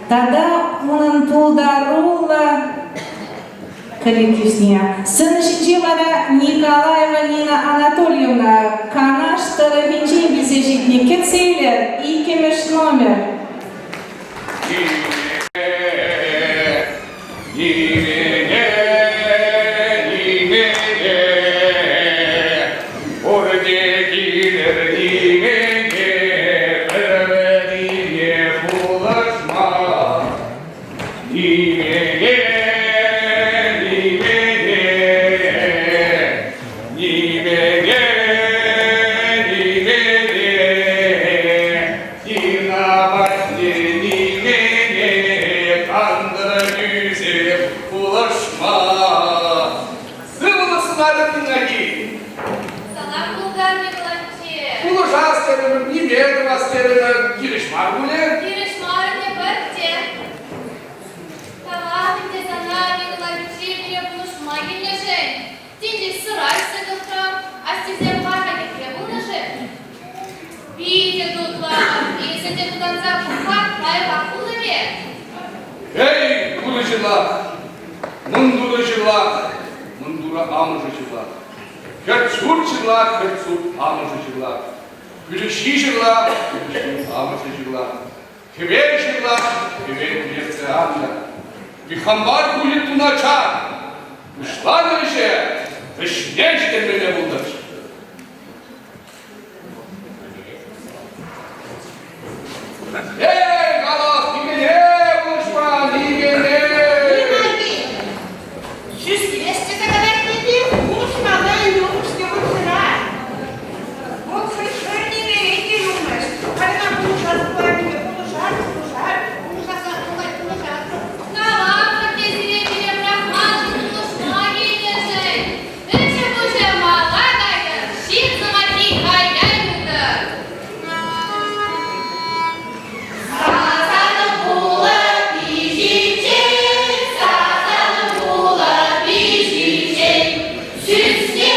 тогда onun пулдарула коллективсіне. Сын ішінде бара Николаева Нина Анатольевна, канаш талабинчен бізежетіне кетсейлер, икемеш номер. Эй, кулыжылар, мындурыжылар, мындура амыжыжылар, керцурчылар, керцур амыжыжылар, күлішижылар, күліші амыжыжылар, кевержылар, кевер мерцианлар, бихамбар кулит тунача, ушланырыжы, вишнеште мене булдырыжы. Эй, галас, кимене, buluşma, nimene. Juste, est-ce que ça va être dit? Buluşma, ben yok, işte buluşma. Вот совершенно не верите, думаешь. Когда buluşar, buluşar. На вам, где зрители, брахманы, нужна гидежей. Дальше уже молодая, щит замочи, хай-яй-да. Süsle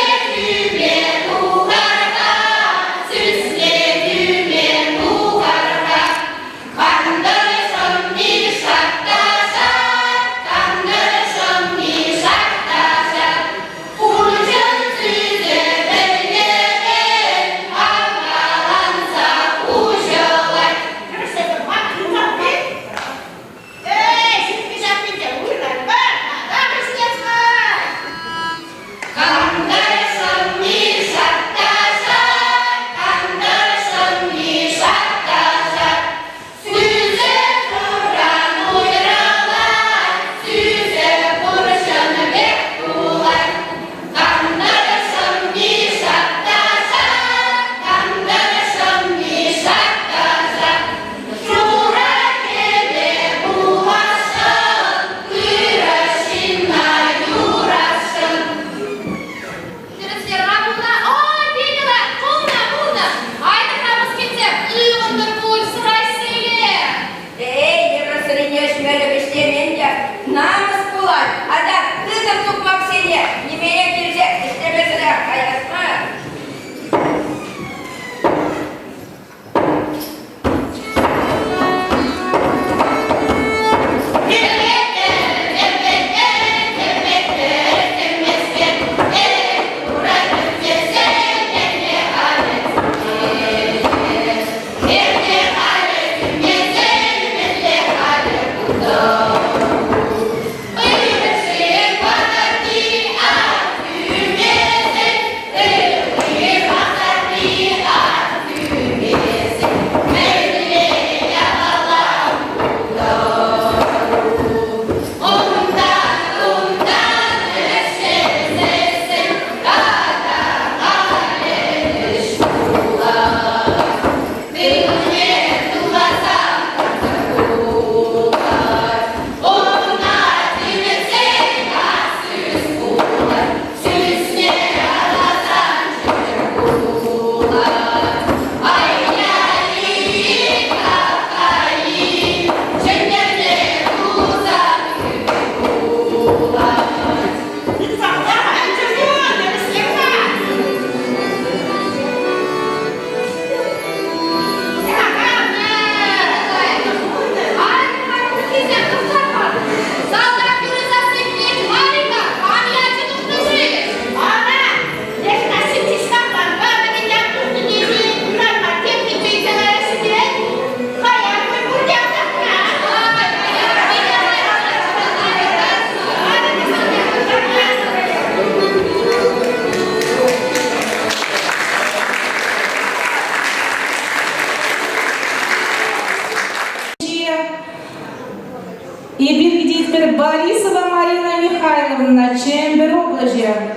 И бергдитер Борисова Марина Михайловна, Чембер облажья.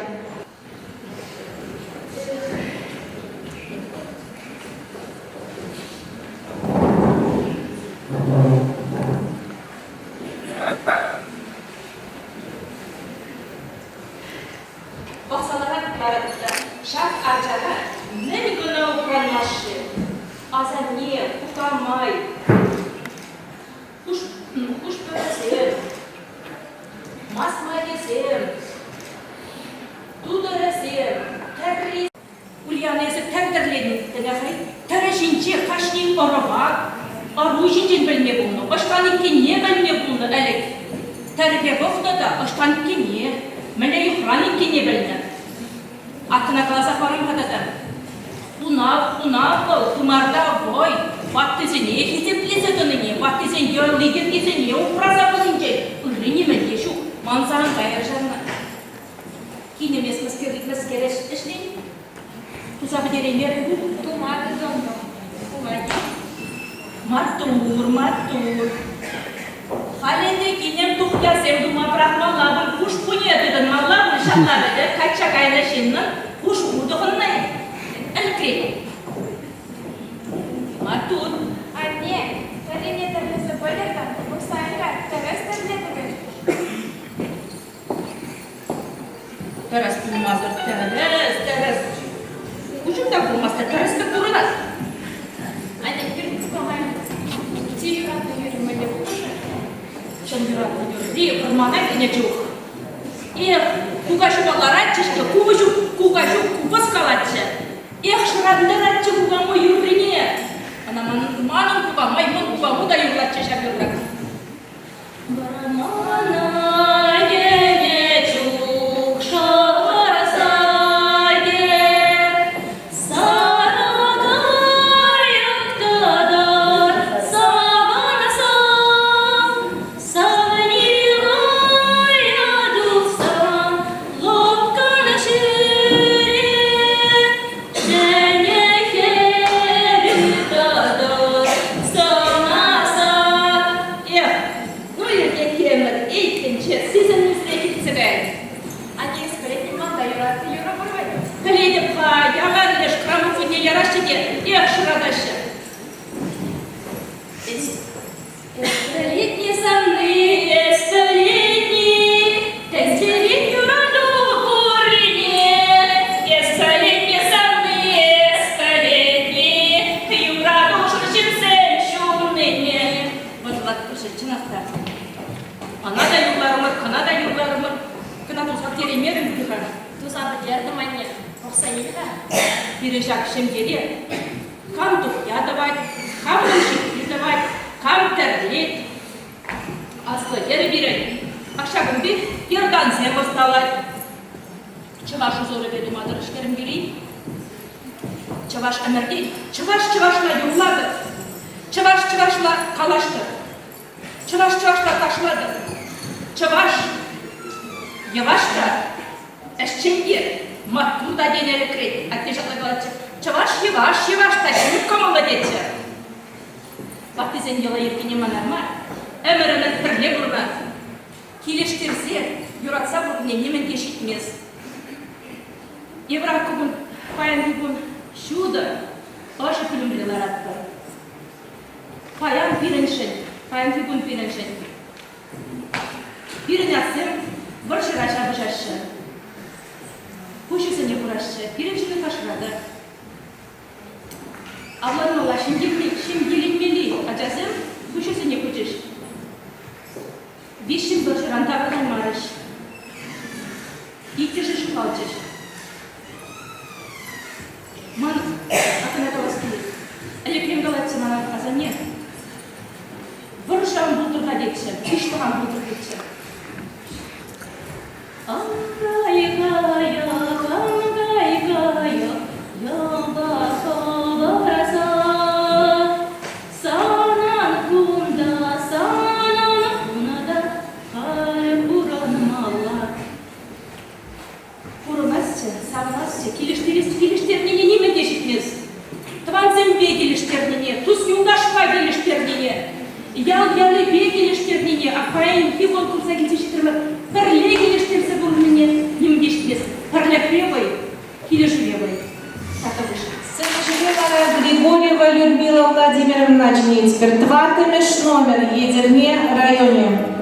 Baksalara barıkta, şart arcalar, ne mi günah uğranmaşı? Azan niye, utanmay. Kuş böresim, masmayesim, dudaresim, terbiris. Ulyanesi terdirledim, tereşince kaşni araba, aruşincin bilme bunu, başkanlıkki niye bilme bunu elek. Terbiye bofta da, başkanlıkki niye, mene yuhranlıkki niye bilme. Aklına kalasa param hatadan. Buna, kumarda boy, vaktisi niye hizip niye, vaktisi yollidir niye, upraza bulunca, ürünü mü şu, manzarın kayarcanlar. Kine meskereş işleyin. Tuzabı dereyin yere bu. Martur. Halinde kinem tuhya sevduma bırakma labır, kuş punya dedin, mallar şatları, kaçak aylaşının, kuş vurduğun ne? Elkri. Martur. Anne, Karine terlesi boylardan, bu sayılar teres terletidir. Teres bulmazdır, teres. Ucunda bulmazsa teres de kurulaz. Anne, bir kolay. Tiyuratlı yürümeli bu. Çöndüratlı yürü. Diye kurmana yine çok. Kugaşı balara çişke, kugaşı kubas kalatçı. Şıradında kubamı yürüne. Manın kuba, maymun kuba, bu da yürülatçı şakırlar. Baramana gene çok şahzade, sarada yaktadır, savanasam, savaniraya dulsam, lokkan şirin, Столетний самный, столетний, тенцерин юраду курине, столетний самный, столетний, юраду шурчинсен шумныне. Вот шурчина старту. Она да юрларымыр, кына тузак теремерім күрі. Tuzabı derdim anne, yoksa iyi de. Бережак шемгере, кам тухя давать, кам шикли давать, кам терлет. Аслы ері берет. Акшагын бек, ердан сен басталай. Чываш узоры бедім адырышкерім берейін. Чываш әмірдей, чывашла юрлады. Чывашла қалашты. Чывашла ташлады. Чываш, явашта, әшченге. Матуда денері крет, атнешатла қалатшы. Чаваш, тащинка молодетчі. Бақтызен ела еркене манарма, әмірінің бірле бұрға. Келештерсе, юратса бұрғыне немен кешітмес. Евра күбін, паян күбін, шуды, ашы күлімбілер атты. Паян күбін пиріншін. Бірін атсым, бір шыраша бұжашы. Кушесіне құрашшы, пиріншіні қашырады. Авлармала шимгелетмели, ачасым кушесіне көчеш. Бешім бұжыран табыдан марыш. Иктеші шықалчыш. Ман атына таласкелет. Әлекрем қалатсы мана азане. Бұрышан бұлдырға детші, үштіған бұлдыр детші. Ангай-гая, ялба солбараса, санан кунда, кары бураным алла. Савнассы, килиштернене неме дешитмес. Тванзембе килиштернене, тус юндашпа килиштернене. Ял-ялы бе килиштернене, апайын хивон курса килиштерме, перле килиштерсе булмене, нем дешитмес. Перле пребой, килишевой. Сенежевелова Григорьева Людмила Владимировна Жнецкер. Тватымеш номер Едерне районе.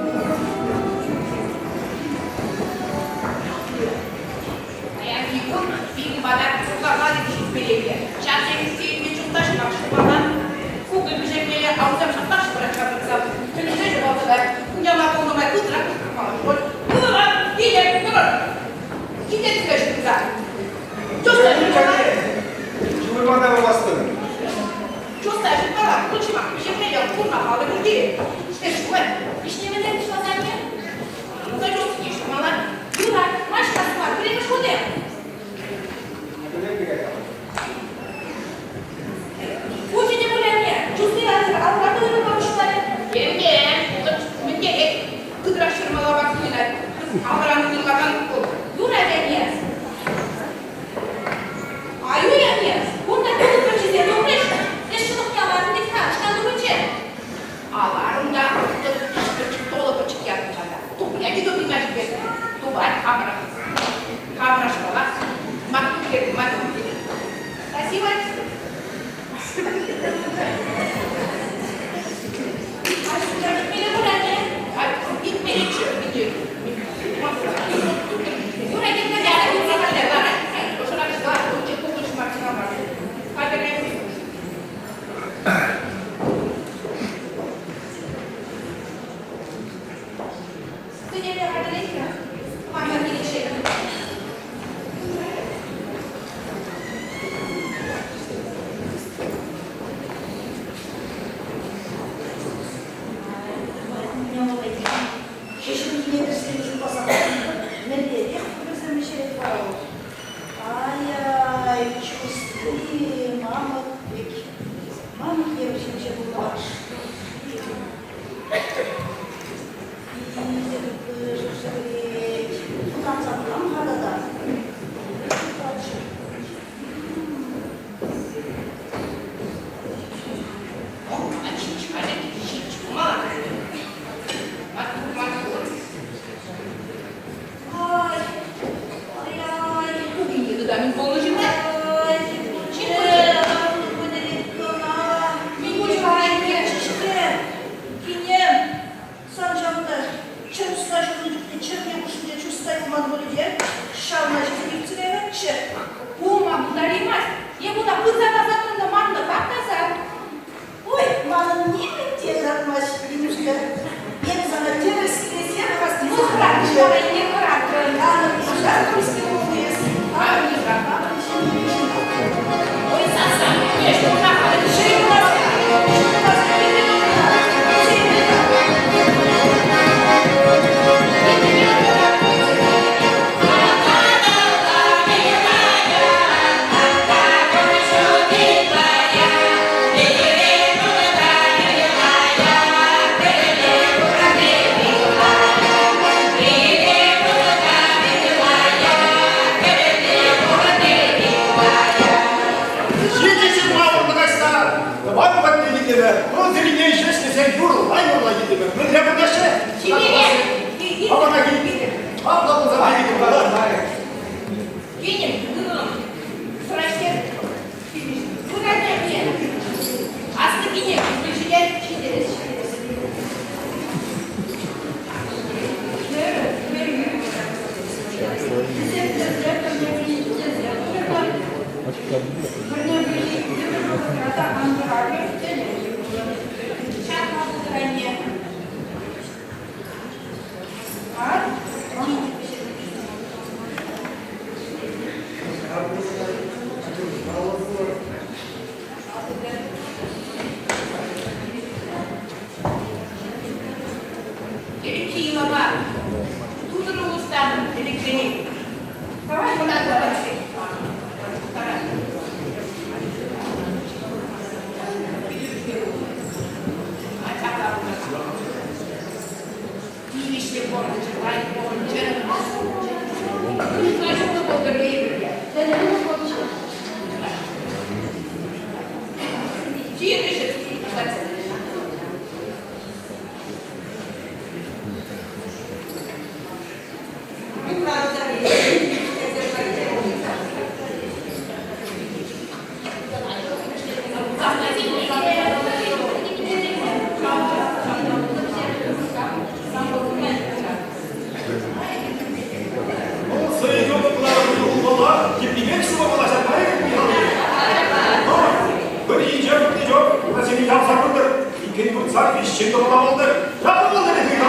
Sarf işçi dolma oldu. Yapma oldu ne diyor?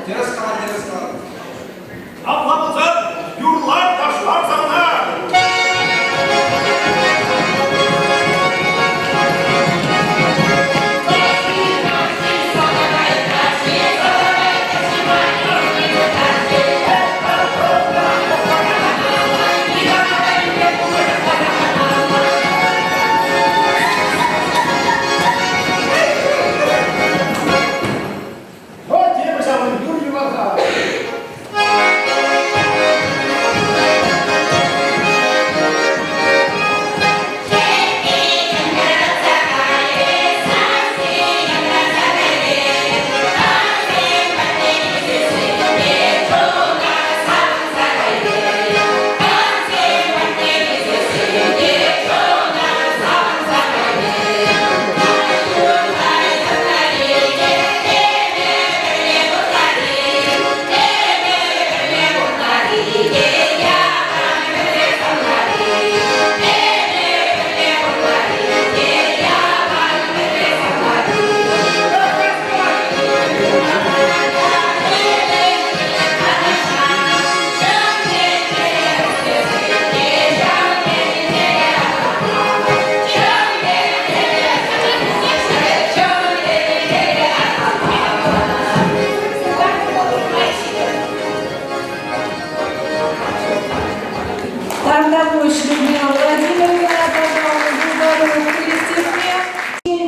Teras kalan. Ablamızın yurlar taşlar sana.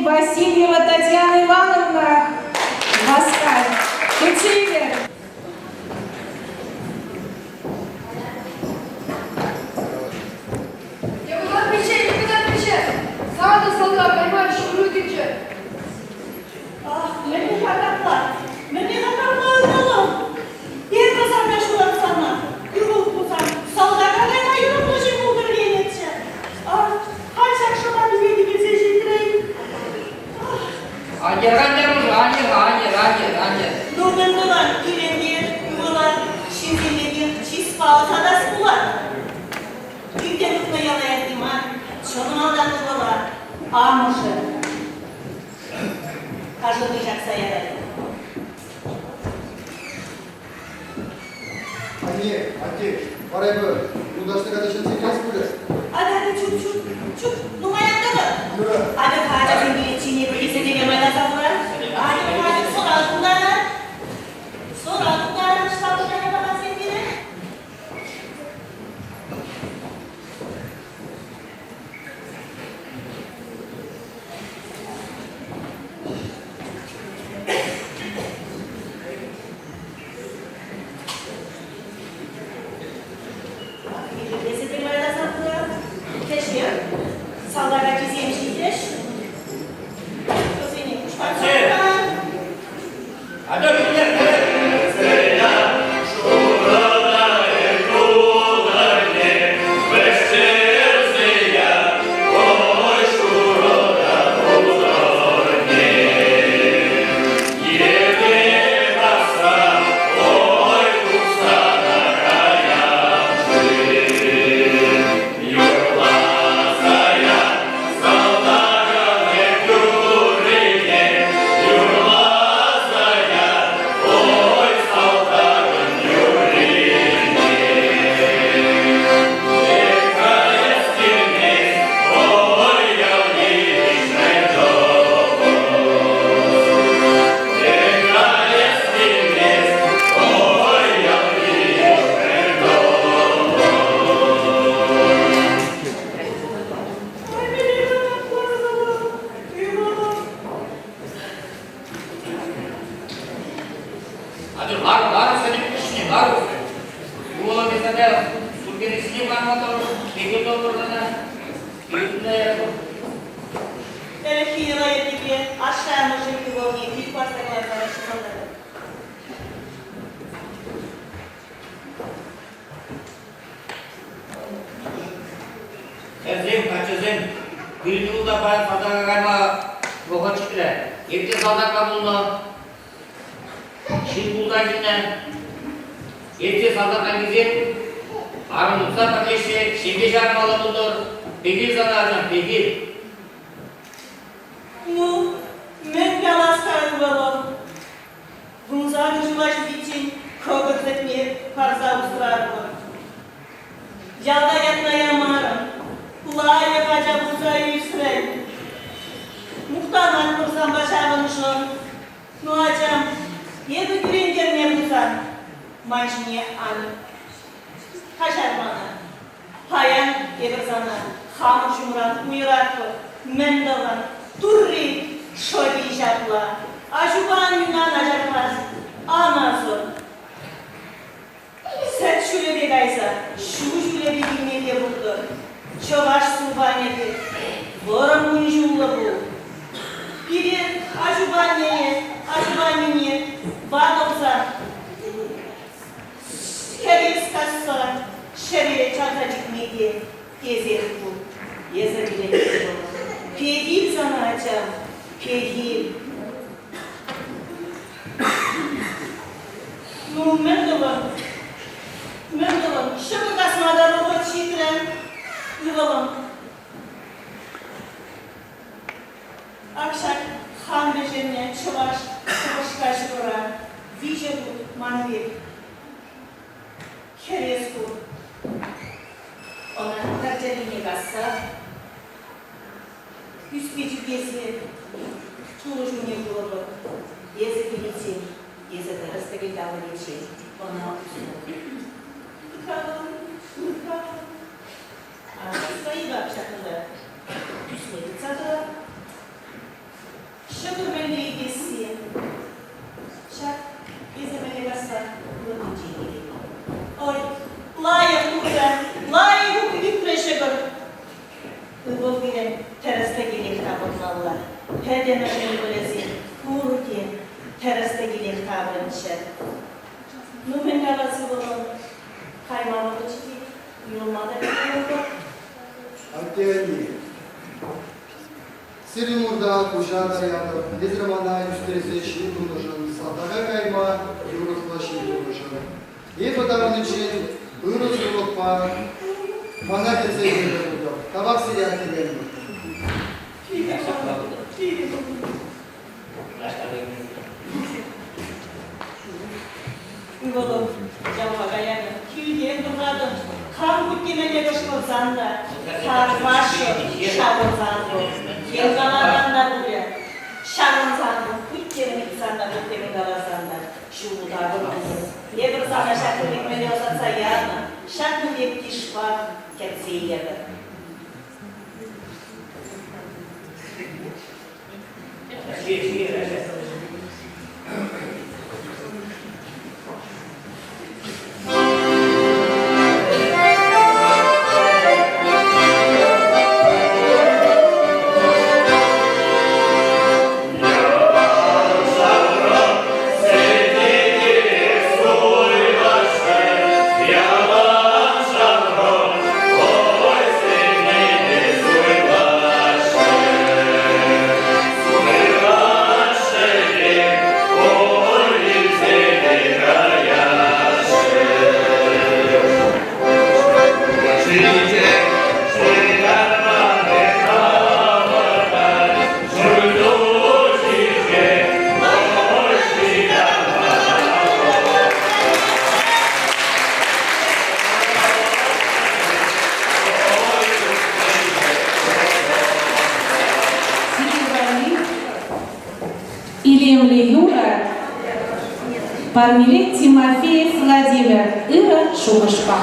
Васильева Татьяна Ивановна, Москва, Печенье. Куда печенье? Сада солдат, понимаешь, шурудичи. Meni hatamlar oğlum. Bir kazanma şulan sana. Yürül kuzan. Saldaga ne yürül kuzan buldur yenetçe. Kaç akşama düzeydi bize şekileyim. Hayır. Nurgındılar, gülendir, yuvalar, şimdiledir, çiz bağısadas bular. Bir de mutlu yalayatım ha. Çonuma da tıvalar. Amışı. Ажитыжакса ярайды. Анне, барай бы, удашты кадашын секрес буде. Ады чуп, нумаяндагы. Ады кажа сенге чине бөлесе деген майдаса бура. Ады кажа соралтындары, штабыштары баған сендері. Мен галаскаю было. Bunza kıcılaştığı için kavga etmeye karza usturardı. Yalda yatmaya marım. Kulağa yakaca buzayı üstüren. Muhtardan kursan başarılmışım. Nuacam, yedi güren gelmeye kursan. Manşiniye anı. Kaşar bana. Hayan yedir sana. Hamur şumuran uyuratı. Mendalan. Turri. Şöyle işatla. Aşuban Yunan acakmaz. Anasın. Sen şöyle bir gaysa. Şöyle bir dinleye buldu. Çavaş subaneti. Varım uyuşumla bu. Biri aşubanyeye, aşubanyeye var olsa. Kerez kassa, şeriye çantacık mıydı? Gezer bu. Yezebilir bu. Pegil sana açam. Pegil. Ну, Мендела, что вы космода вот читрен, Ивалом. Акшак, хан беженне, чуваш, чувашка шкура, вижеду, манвик, хереску. Она картелине гасса, üspeci gezi, çuluş mu yapılır, yezi bileti. Если это расстояние лечи, она свои вообще-то усмирится, да? Что вы мне идете? Шаг, если мы не расстали, вы не. Ой, лая кука, Виктор Шегор. Вы видим, терраста гелик работала. Хедена не вылезет, курки. Terasta gidip kavranışa. Numen galası bulun. Kaymağımı çıktı. Yolmada bir Антиани. Сиримурда, Кушана рядом, Дезрамана, Юстерезечи, Дуножан, Сатага Кайма, Юросплаши, Дуножан. И потому için Ürüz Yolokpa, Manaketse Yolokpa, Tabak Siyahati Geldi. Иволов, Джавагаяна, Кюден Духадом, Камбукимене Гошкозанда, Харвашо, Шабонзанду, Елгаладанда Буля, Шабонзанду, Куттерин Санда, Куттерин Галазанда, Шулудагу Мазу, Лебрзана Шакулик Мелиоза Цаяна, Шакулик Тишпак, Кецеева. Ильемли Юра, Пармилет Тимофеев Владимир, Ира Шумышка.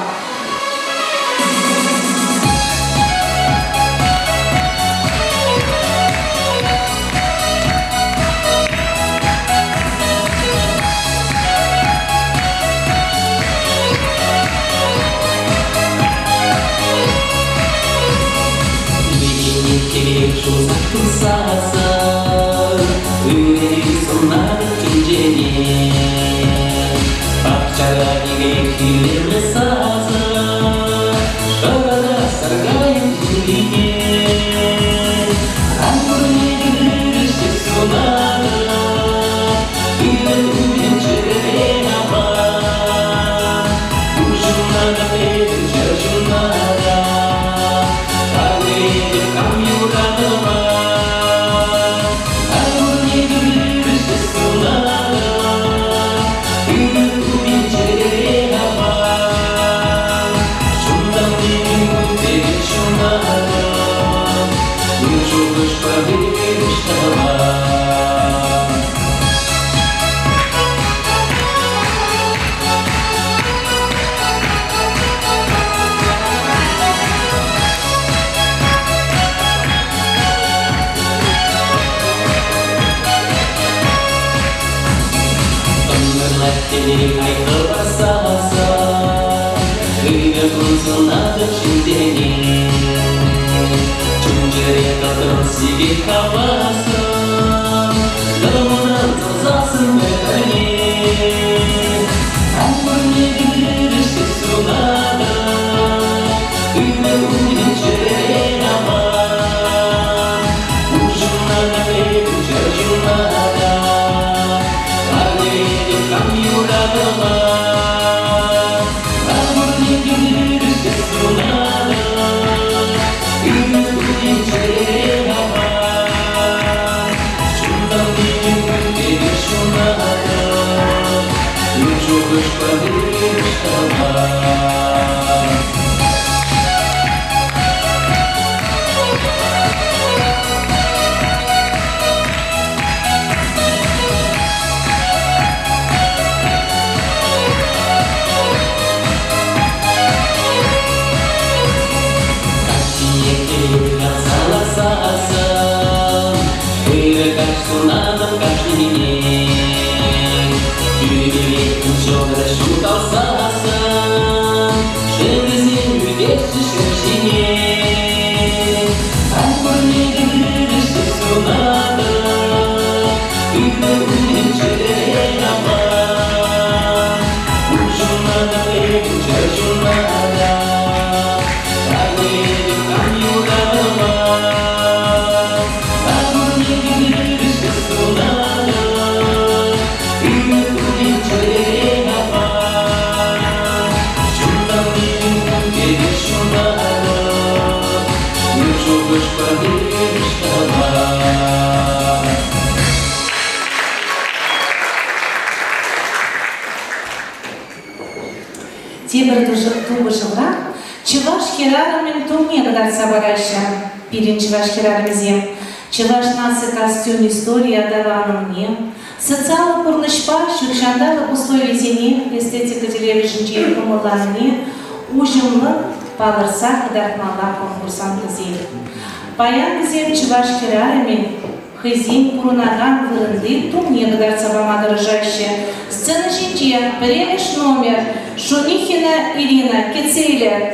Come you Кыйры кунсунады шиндене Чунжере калтырын сигет кабасым Дылымынан тозасын бәріне Амбырне гүлірішті сунады Кыйры кунген жерен аман Ужыннада бейбін жыржынада Ағайден кам юрадыла Амбырне гүлірішті сунады Кыйры кунген жерен аман Шундан бейбін күндегі шунады Южуғыш бадырыш табар Тебір тубы жылға, Чываш херарымен тумне кадар сабарайша, пирин Чываш херарымызем, Чываш насы костюм история даваным мне, социалы пурлышпа, шукшандалы условия зене, эстетика телевизионче помыланне, ужымлы палырса кадармала конкурсан кызем. Паян кызем Чываш херарымен, Хызим пурунаган вырынды тумне кадар сабама дорожаще. Сцена жития, прелеш номер, Шунихина Ирина, Кецеля.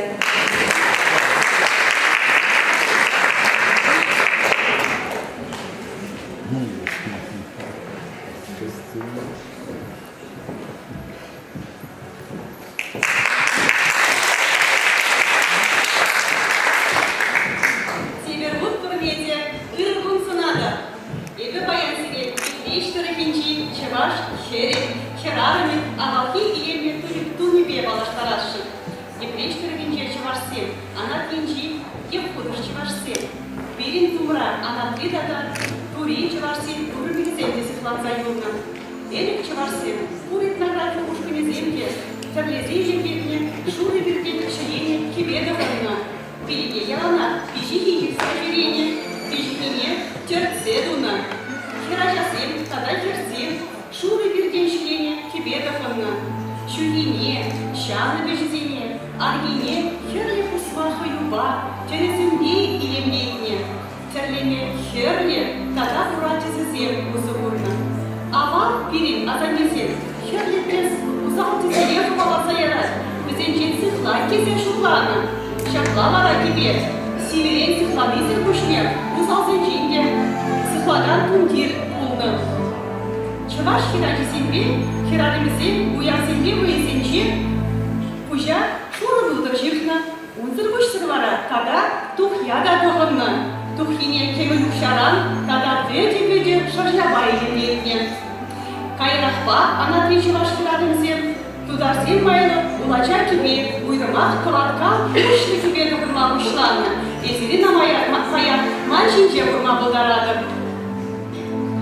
Севербуд турмете, Иргун Сунада. Эбе баян сире, Иквештер Хинчи, Чеваш, Шерек, Херарами, Авалхи и Емир Туни бе балаштараши. Иквештер Хинчи Чевашсем, Ана Хинчи, Евкудыш Чевашсем. Пирин Тумра, Ана Тридата, Тури Чевашсем, Турбигзем Десифланца Юрна. Элик Чевашсем, Пурит наград Пушками Земке, Таблезей Жекетне, Шури Биркетне Шиене, Кибеда Война. Впереди Ялана, Пищихи Сахирене, Пищихине, Терцедуна. Херачасем, Тада Херсем, Шуры Биркеншиене, Кибеда Война. Шугине, Шаны Бежзине, Аргине, Херле Пусваха Юба, Терезембе и Емнетне. Терлеме Херле, Тада Фуратизезем Узугурна. Ава Пирин Азанезем, Херле Пресс, Узалтизеем Палацаярат, Безенчен Сихла, Кезе Шуклана. Шаклавара Кибет, Северен Сихлавизер Кушнер, Узалзенченге, Сихладан Тунтир Пулны. Чываш Хирачисембе, Хираремизем, Уясембе Уясенче, Пужа Шурудутыр Жихна, Унзырбуш Сырвара, Тада Тухьяда Доховна, Тухине Кемелюк Шаран, Тада Веде Шаржабай Емлетне. Кайрахпа, Анатри Чываш Хираремизем, Тударсем майны, улача кибе, уйрымақ тұратқа, үшті кибені құрма ұшланы. Есерін амая, маншинче құрма бұлдарады.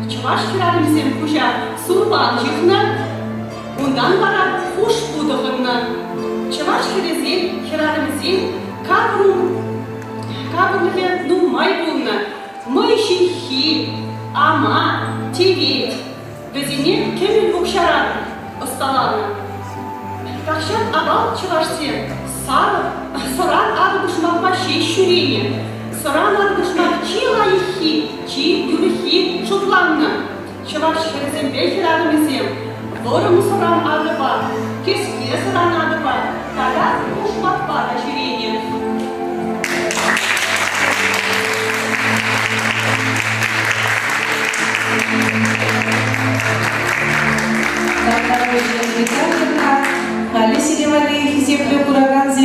Чываш хирадымсен күжа сурбан жихны, ондан бара хуш будығыны. Чываш хирадымсен кабырлығы нумай бұлны. Мый шихи, ама, тевет, бізіне кемел бұқшаран ұсталаны. Кахшат абал Чывашсем, соран ады бушмақпа шеш шүрене, соран ады бушмақ чи лайхи, чи юрихи шутланны. Чываш херезембе хирадымызем, ворым соран ады ба, кеске соран ады ба, тада бушмақ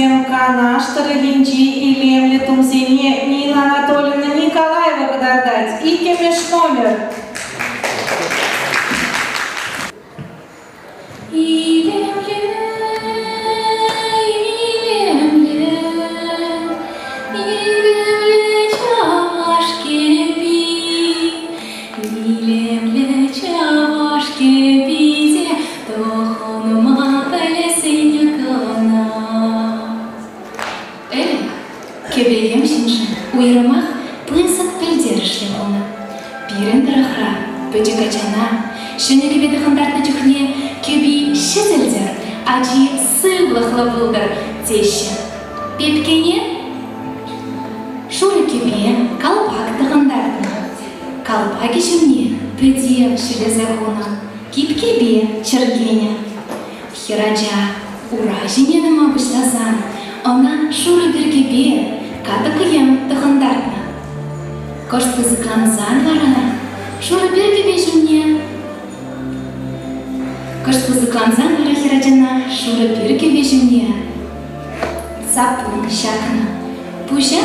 Зем Канаш, Тарагинчи и Лемли Тумсине, Нина Анатольевна Николаева подождать. И Кемеш номер. Кебеем шиншин, уйрымах пынсак пельдерішлі болна. Бірін дырықра, бөте качана, шыны кебеді қындартны жүхне кеби шетелдер, ажи сывлықлы бұлдыр деші. Пепкене шуры кебе калпак тығындартны. Калпаки жүмне пөде шілізі ғуна, кипкебе чыргене. Хираджа ура женедіма бұшлазан, она шуры біргебе катықыем тұғындартны. Кошт пызықланзан варана, шуры біргебе жүмне. Кошт пызықланзан вара хираджана, шуры біргебе жүмне. Сапун шакна, пужа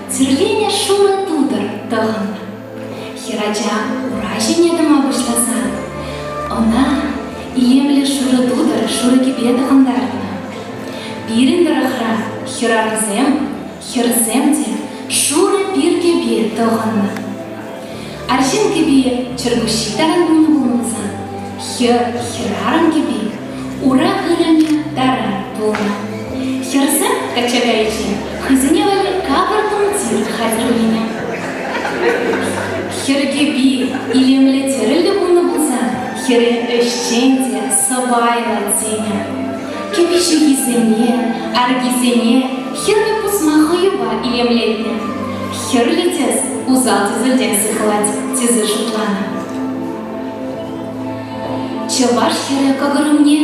цирлене шуры тудыр тұғынны. Хираджа ура женедіма бұшлазан, она иемлі шуры тудыр шуры кебе тұғындартны. Бірін дырықра, хирарызем, хирземде, шуры бір кебе тұғынны. Аршын кебе чыргуши тарын бұны болмызан, хирарын кебе, ура ғырыны дара болна. Хирзем качагайче, хызыне вали кабыртын тир хазырлыне. Хир кебе илемлі терілі бұны болзан, хирен өшченде сабайла тені. Кебиші гизене, аргизене, хирлі пусмахы юба илемлетне. Хирлі тез узал тезілден сықылад тезі жұтлана. Чываш хирі көгірімне,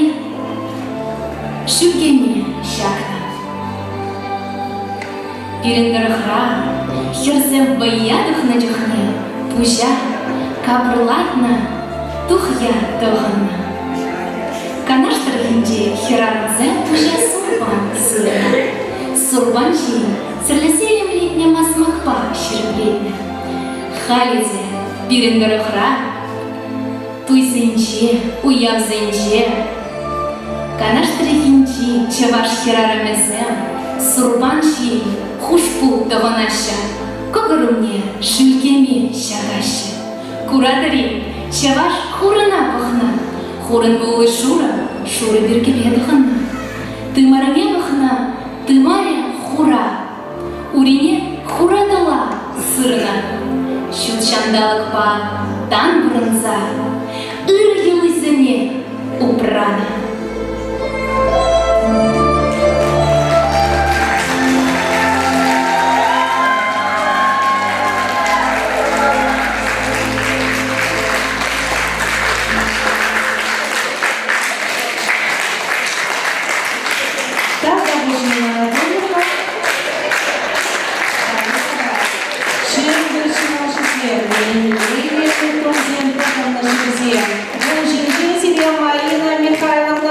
шүгене шакна. Біріндіріқра, хирзем баядықны жүхне, пужа, кабырлатна, тухя тұғынна. Канаштыр хинде хирарынзем пужа сурбан сырына. Сурбан жиын сірліселем летне масмакпа шірімлетне. Хализе біріндіріқра, туйзенче, уявзенче. Канаштыр хинде чаваш хирарымезем, сурбан жиын хушпу тұғынаша. Көгірімне шүлгеме шағашы. Курадырин чаваш хурына бұхна. Хурын болы шура, шуры бірге бедіғына. Тымарыме бұхна, тымаре хура. Урине хурадала сырына. Шут шандалық ба, тан бұрынза. Ыр елізіне упрана. Марина Михайловна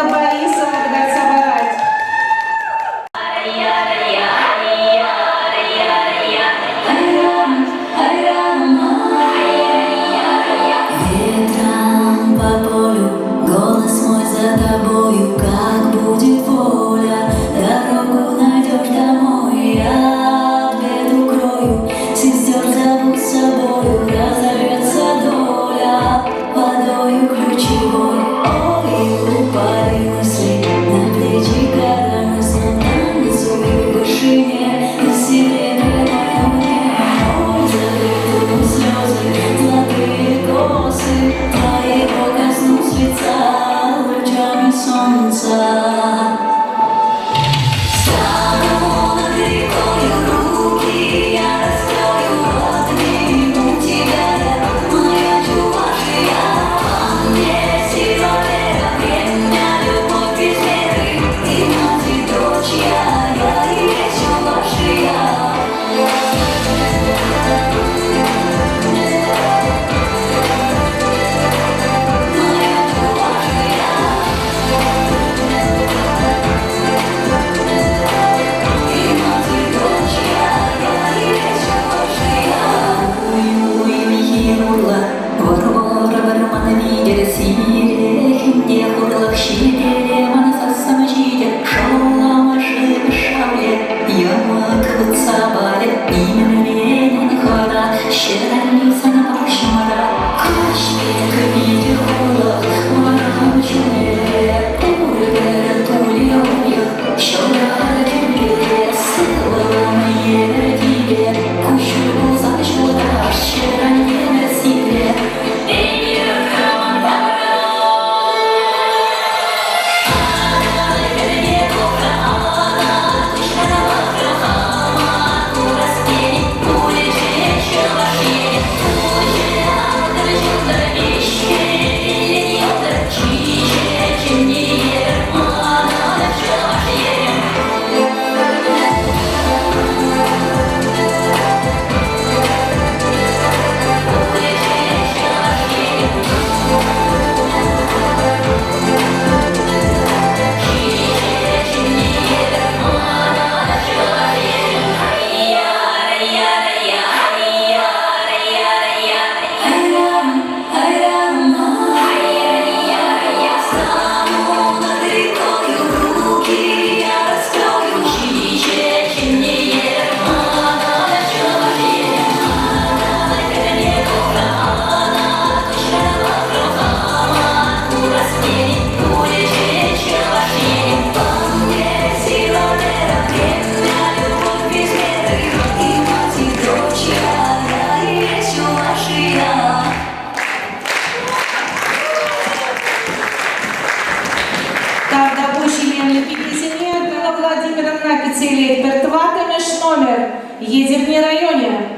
Василий Пертватымеш номер. Едет в районе.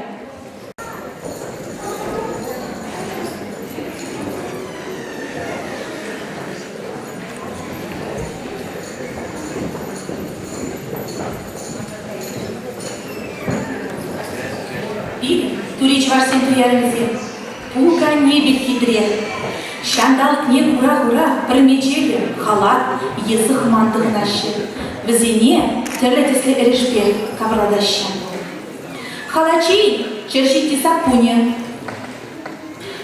Турич варсен туярымызем, пулка небе хитре. Шандалык не кура-кура, промечели, халат, езых мантығынашы. Візене тірлі-тіслі әрішпе каврадашы. Халачи чершитті сапуне.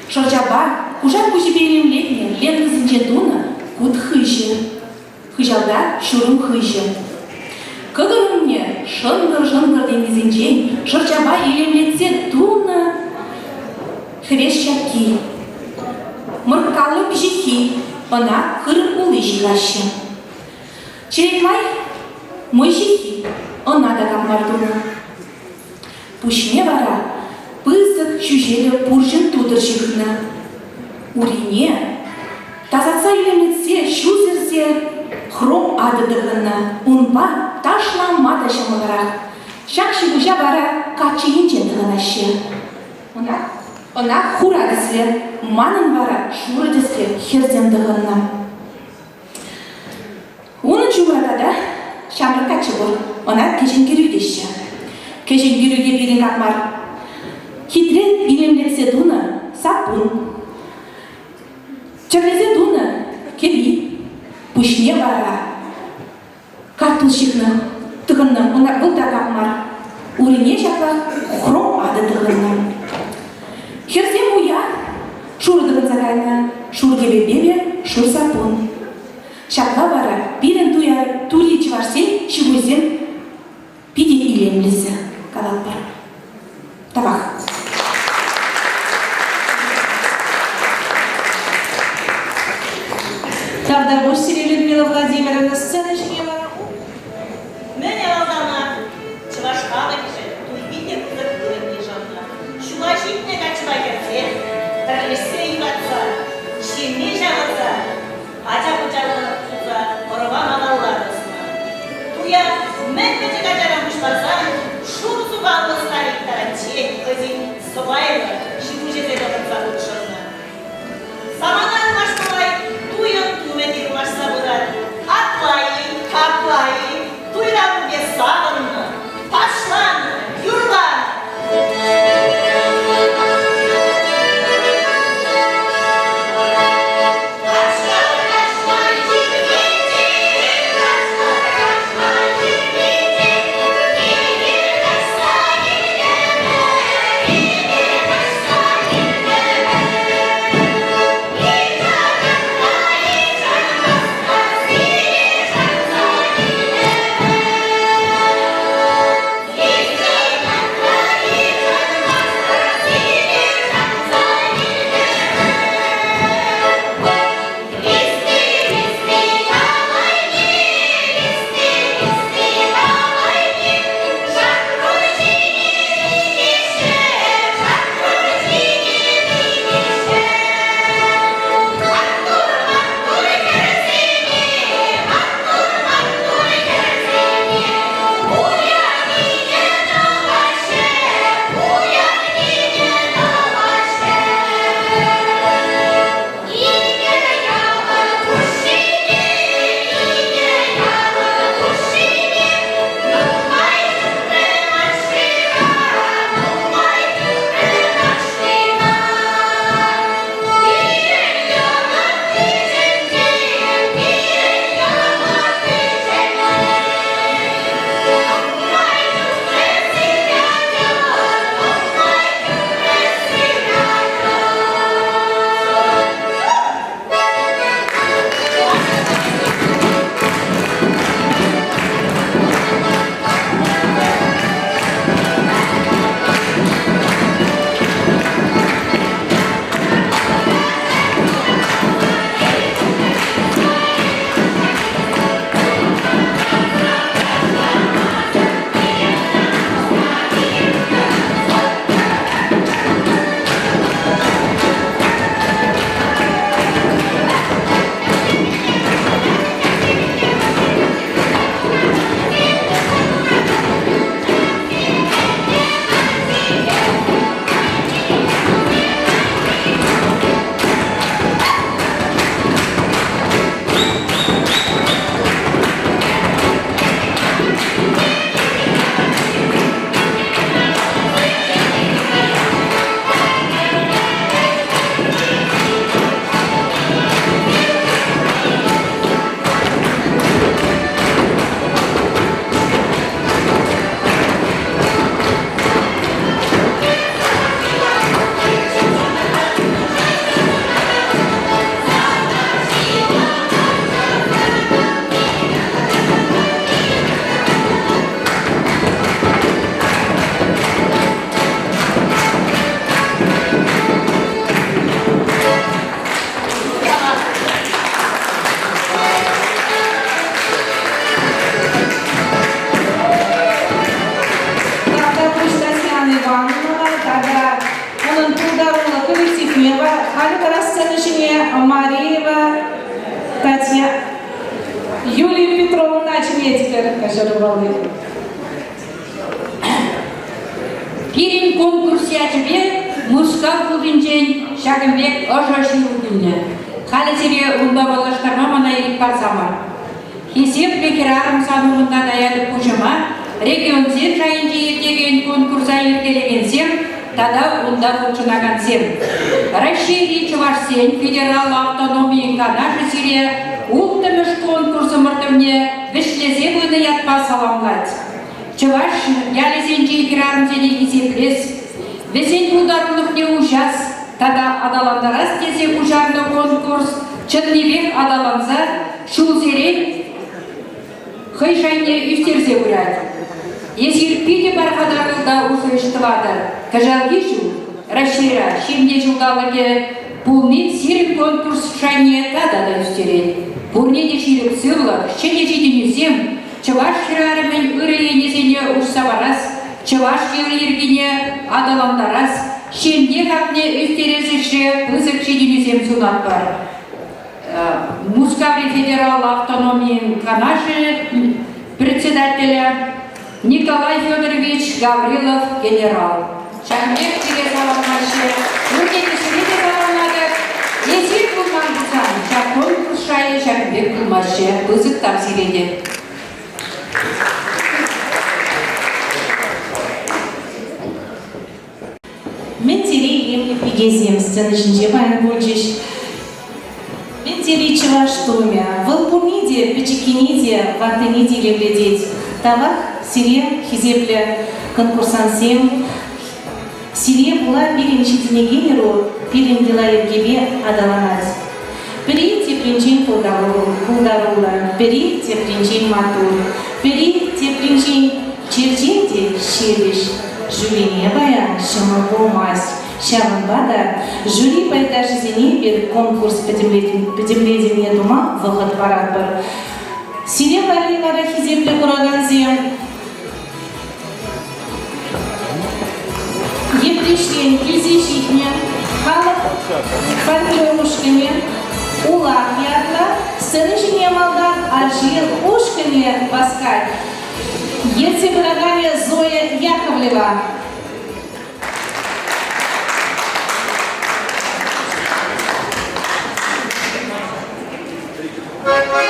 Шаржаба, кужан кужи беремлетне, ленгізінче дуна, кут хыжы. Хыжалда шурым хыжы. Кыгырымне шынгыр-жынгыр деңізінчен, шаржаба елемлетсе дуна, хрещаки. Мыркалы пжихи, она хырым улы жигашы. Черекмай, мой жихи, она дагам мардуна. Пушне вара, пызык чужелі пуржын тудыр жихна. Урине, тазаца елемлетсе, шузерсе, хром адыдығына, унпа ташлама ташымығырақ. Шақшы бұжа бара качиынчен дығынашы. Она хурадысле, манын бара шурадысле херземдығына. Оны чуградада шамры качы бол, она кешін керудеші. Кешін керуге берін қақмар. Хитрет илемлетсе дуна сапун. Чарлезе дуна кеби. Пушне бара. Картылшықны тұғынны, она бұлда қақмар. Урине жақлақ хром ады тұғынны. Херзем уя, шурдығын загайна, шургебе бебе, шур сапун. Шақла бара, бірін туя, тури чварсен, шигузен, пиде илемлесі, калат бар. Табақ. Тогда Гусева Людмила Владимировна, сцена Женева. Мене алдана, чывашқа бәкіші, туйбите бұзық көрінне жанна. Шуға житне қачыға керсе, тірлесе үйгатса, шеме жағытса, ача-бұчағыны тұза, ұрыған алаларысына. Туя, мен бәтек ачарамыш барса, шу сер кашырбалы. Пирин конкурс ячыбе мускал кулдинчен шагымбек ожаши удинне. Халі себе унда балаштарма мана ерик барсамар. Хесеп лекерарым сануында даяды пушыма, регионсен жайынче ертеген конкурса ертелегенсем, тада унда функционагансем. Россия Чувашсен федерал автономиен канашы сире ултымыш конкурсы мұртымне вішлесе бұны ятпа саламлать. Чуваш ялесенче екерарымсене есеплес, весен ударылықне ушас, тада адаландарас десе ушарны конкурс, чыннебек адаланса, шул серен хыйшайне үстерсе урад. Есерпиде бархадарылда усыштывады. Кажалгишу, Рашира, шимде жылдалыге пулнин сирин конкурс шайне тада да үстерет. Пурнеде ширик сыллы, шене жиденесем, Чываш шырарымен үрейенесене ушсаварас, Чываш ергене адаландарас, шенде хапне үстересіше пызык жиденесем сунат бар. Мускаври федерал автономиен канаши председателя Николай Федорович Гаврилов, генерал. Шамбек тебе саламнашы, өрнеті сүреді саламнады. Есек бұлман бұзан, шақ конкурс шайы Шамбек бұлмашы, бұзық тапсиреде. Мен терей емлі пегезем, сцены жінже баян бөлжеш. Мен терей чываш томя, вылпурниде, печекиниде, вантыниде легледеть. Тавах сире хизепле конкурсансем. Сире була биринчи денегенеру, пирин делаевгебе адаланать. Пери те принчин пулдарула, пери те принчин матур, пери те принчин черчинте щелиш. Жюрине бая, шама болмась. Шаванбада, жюри пайдаши зене бер конкурс подемледение дума выход парад бар. Сире валинара хизепле кураганзем. Еплешлен килзешитне, халық фольклорушкіне, улақ ятла, сыны жіне малдан ажил ушкіне баскать. Ерте брагане Зоя Яковлева. Thank you.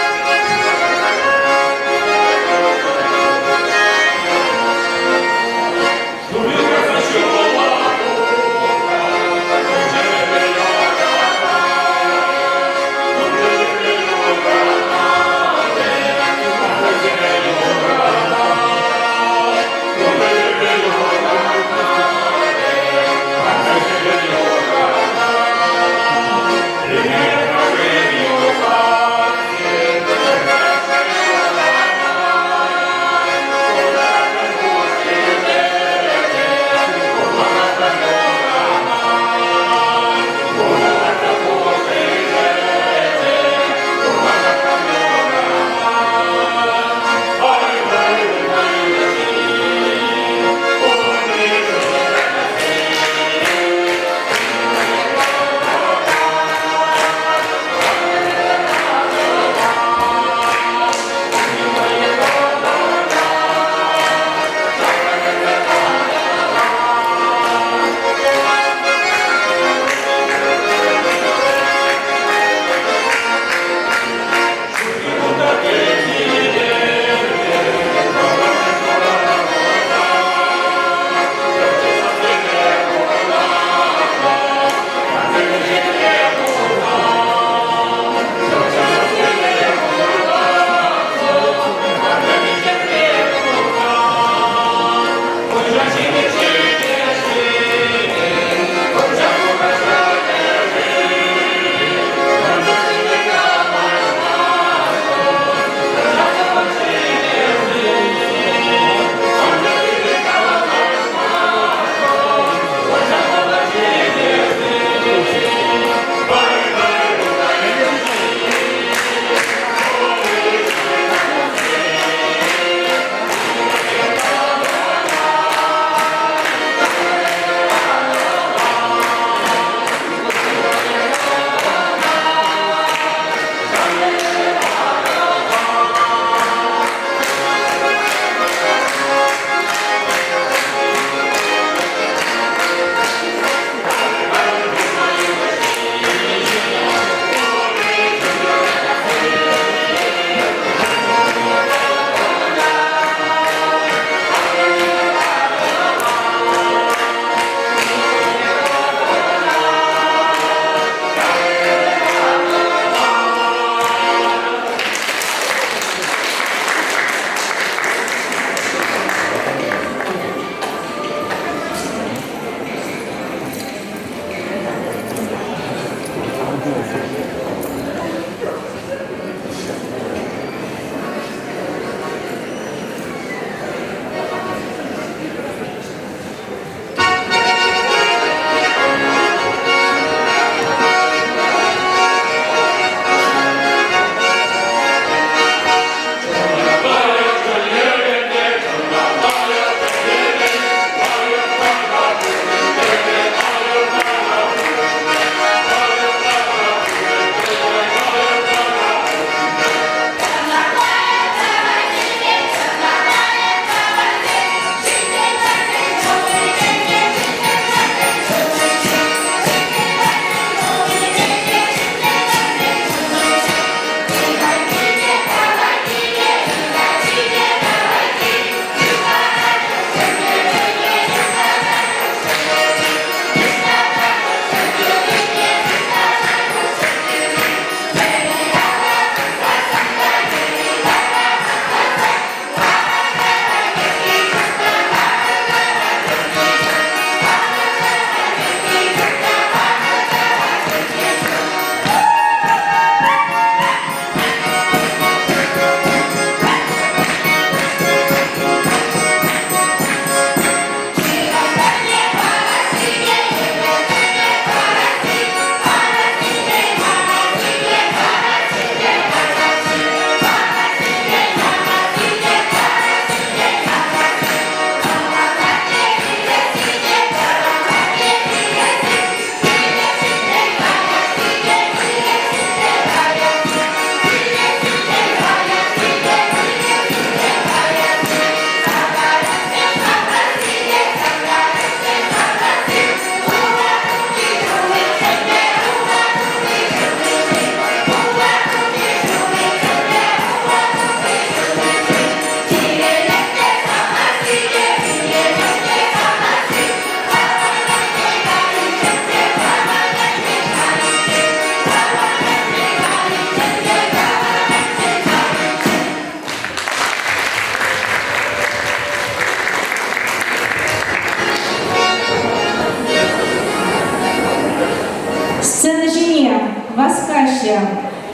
Яща.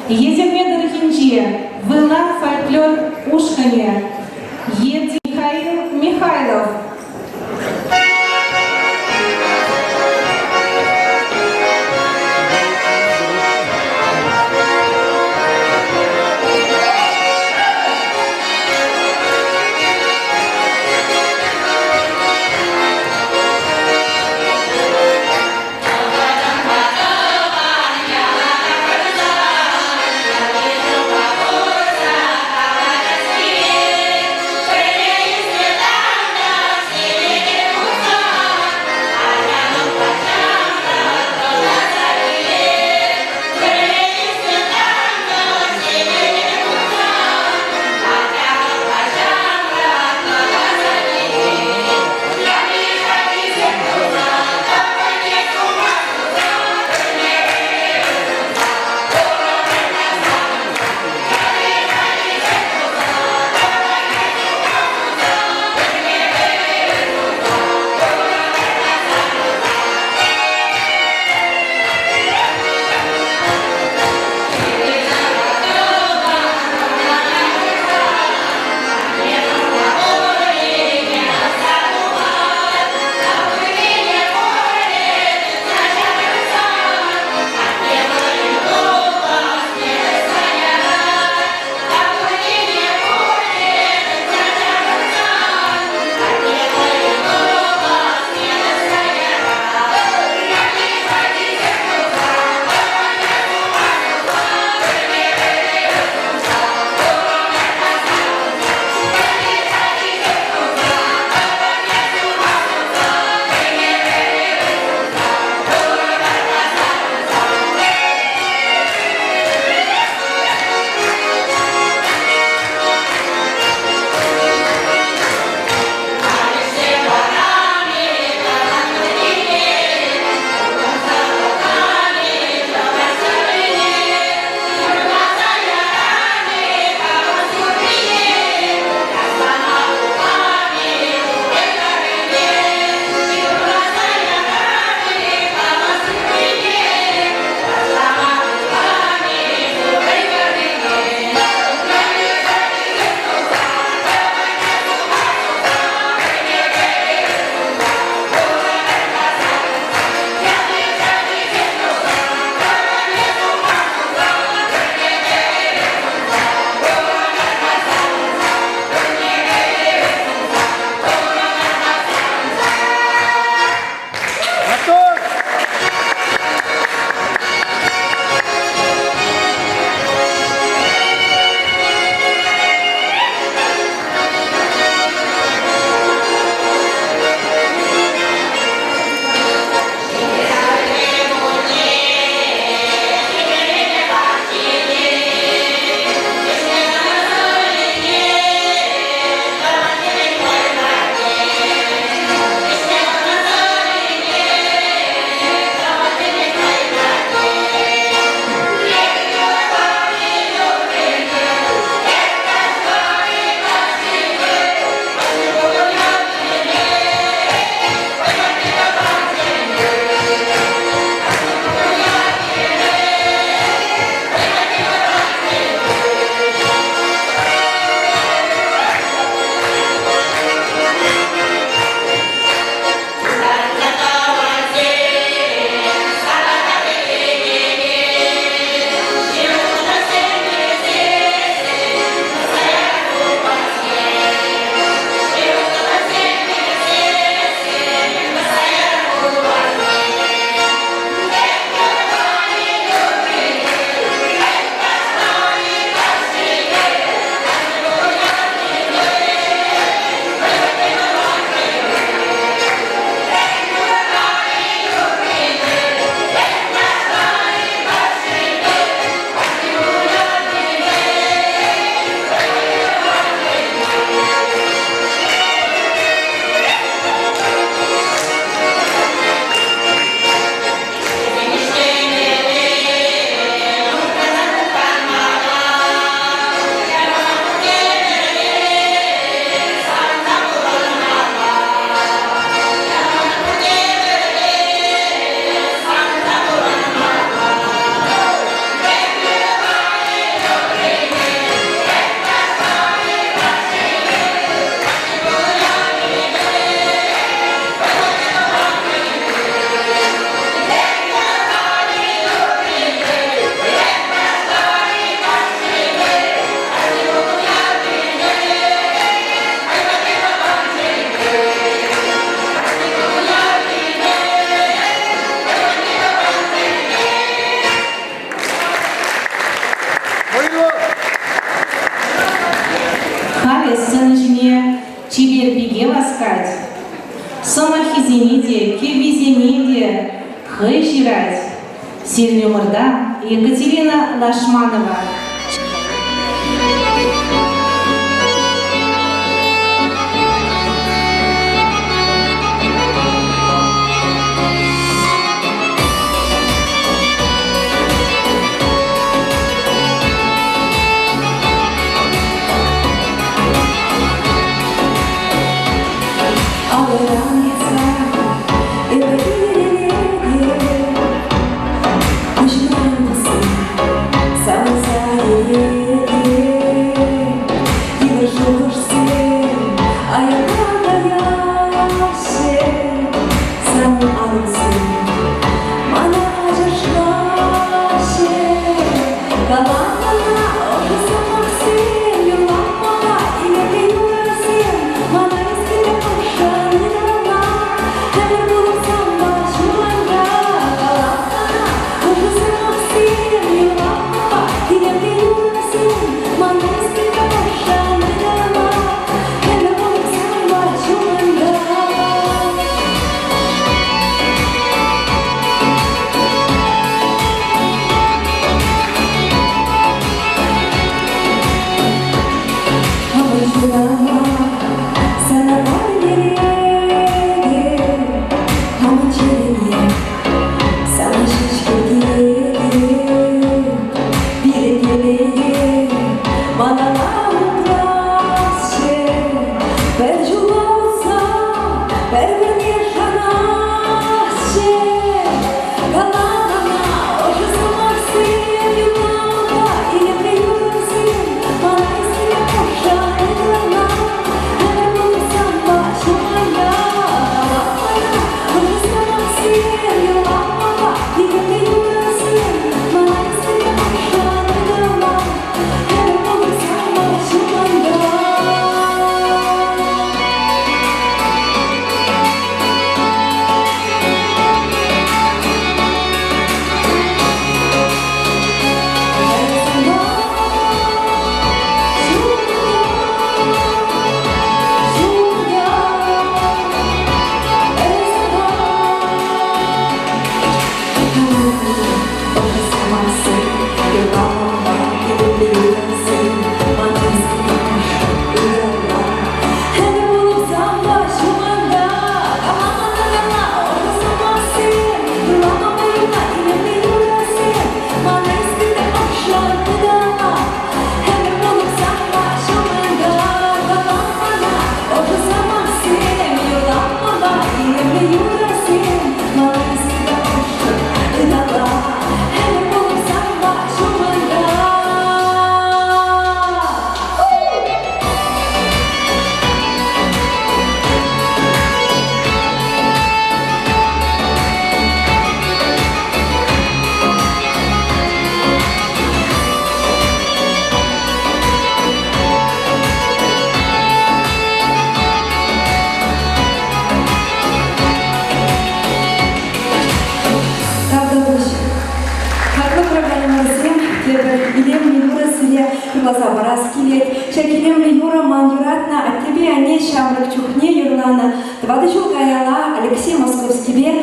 Едем дорогинче, вылан фольклор ушкане. Едем Михаил Михайлов. Yeah. искать. Самохизиниде, кирвизиниде, хыжирать. Сильвия Мурда и Екатерина Лашманова. Алексей Московский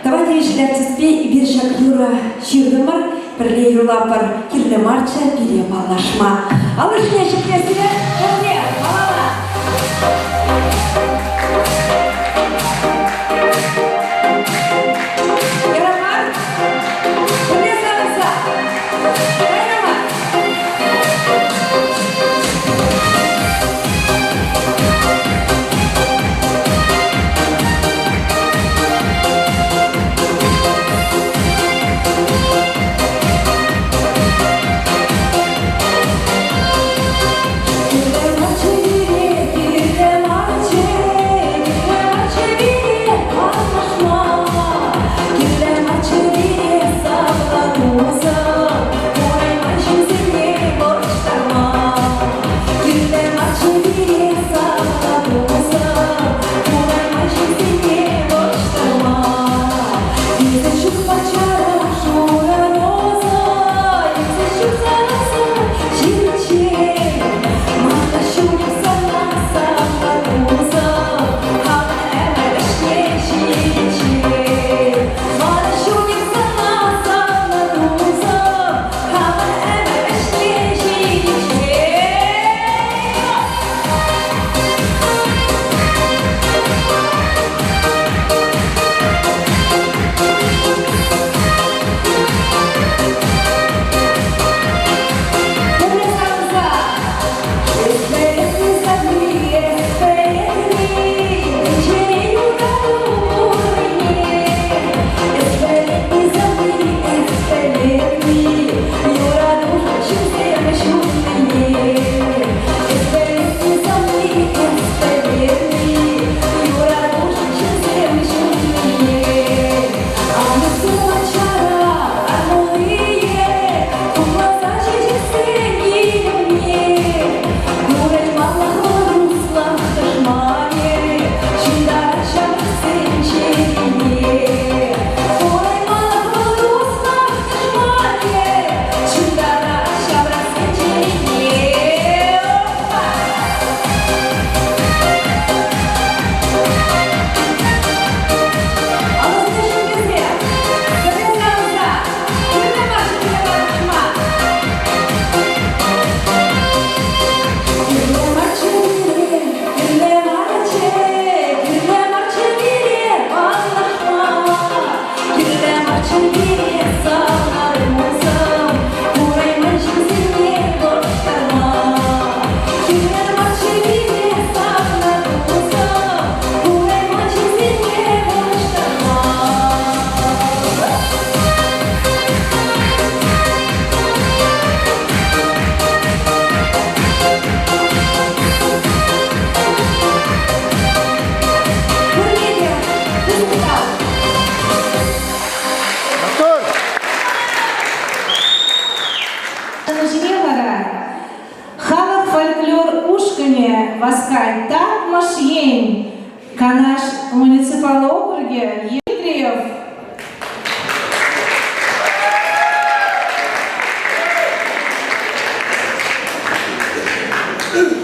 давайте işlertizbe bir şak yura şirdimir, birle yurlapır, kirli marça, bire ballaşma. Alışına şıkkesine, önce, alala. Yaramar, bu ne sanırsa? Yaramar. Marche, муниципалный округе Дмитриев. Thank you.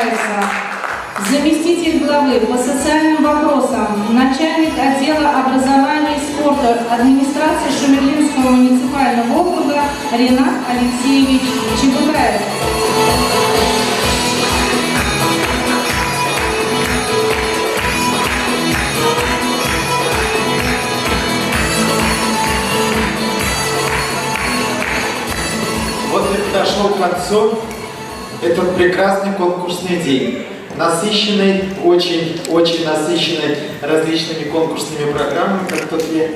приглашается заместитель главы по социальным вопросам, начальник отдела образования и спорта администрации Шумерлинского муниципального округа Ренат Алексеевич Чебугаев. Вот и подошел к концу этот прекрасный конкурсный день. Насыщенный, очень насыщенный различными конкурсными программами, как тот я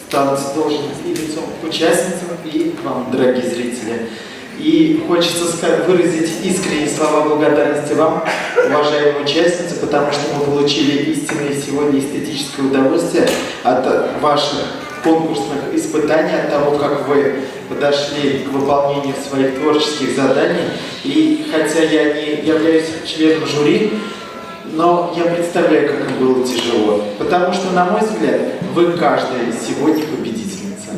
стал должен и лицом к участницам, и к вам, дорогие зрители. И хочется выразить искренние слова благодарности вам, уважаемые участницы, потому что мы получили истинное сегодня эстетическое удовольствие от ваших конкурсных испытаний, от того, как вы подошли к выполнению своих творческих заданий. И хотя я не являюсь членом жюри, но я представляю, как им было тяжело. Потому что, на мой взгляд, вы каждая сегодня победительница.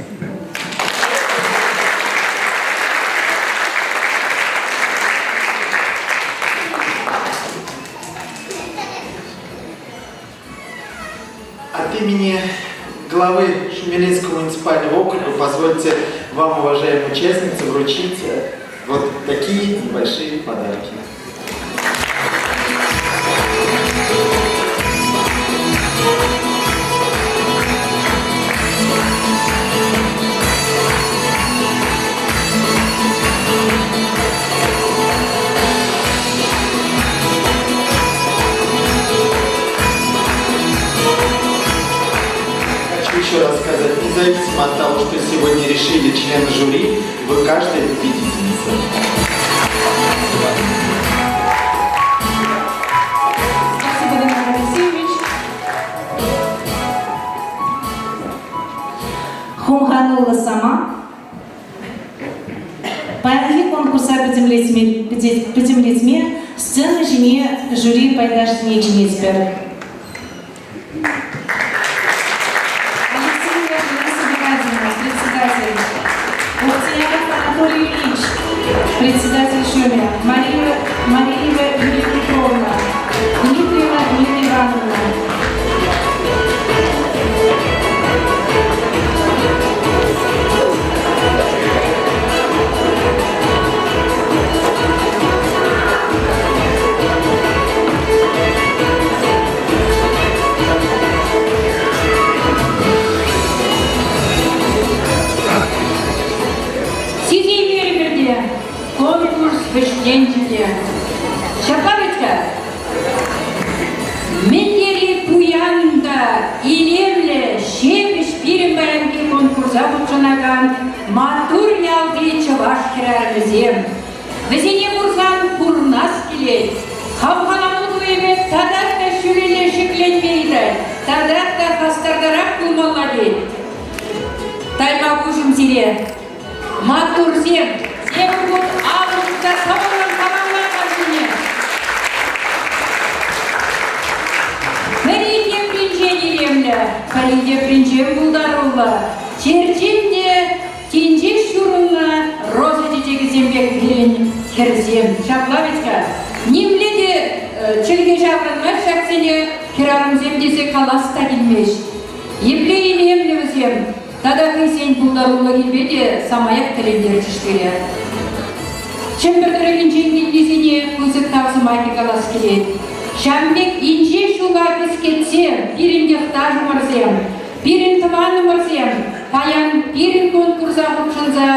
От имени главы Шумерлинского муниципального округа позвольте вам, уважаемые участницы, вручить вот такие небольшие подарки. Еще раз сказать, независимо от того, что сегодня решили члены жюри, вы каждая победительница. Спасибо, Ренат Алексеевич. Хумханула сама. Баяғы конкурса бітімлетме сцена жіне жюри пайдашыне жінеспер. Анатолий Ильич, председатель ШУМе, Мариева Юлия Петровна, Дмитриева Нина Ивановна. Конкурс Бештенчике. Шапарычка. Мендери Пуянда, Илемле, Шепиш Пиренбаянки конкурса учынаган, Матур ялды чаваш кирармызем. Везене бурсан пурнас келей. Хамханамуду еме тадатта шүреле шекленмейді. Тадатта хастардарак булмалады. Тайма кушым сире. Матур зем. Евгуд августа сабырын табанлар қаршыне. Кариде принчен елемді, кариде принчен бұлдарулы. Черчемде тенже шурынна роза жежегі зембек берен керзем. Шаплавичка, немледе чілге шабырынмар шақсене керарым земдесе қаласта келмеш. Еплейін емлі өзем. Тада кайсен бұлдарулы келбеде самаяқ тілендер жішкелер. Чембердерек инжен келдесіне көзік тавсы майты қалас келет. Шамбек инже шуға біз кетсем, бірін дектажы мұрзем, бірін тываны мұрзем, паян бірін конкурса құтшынза,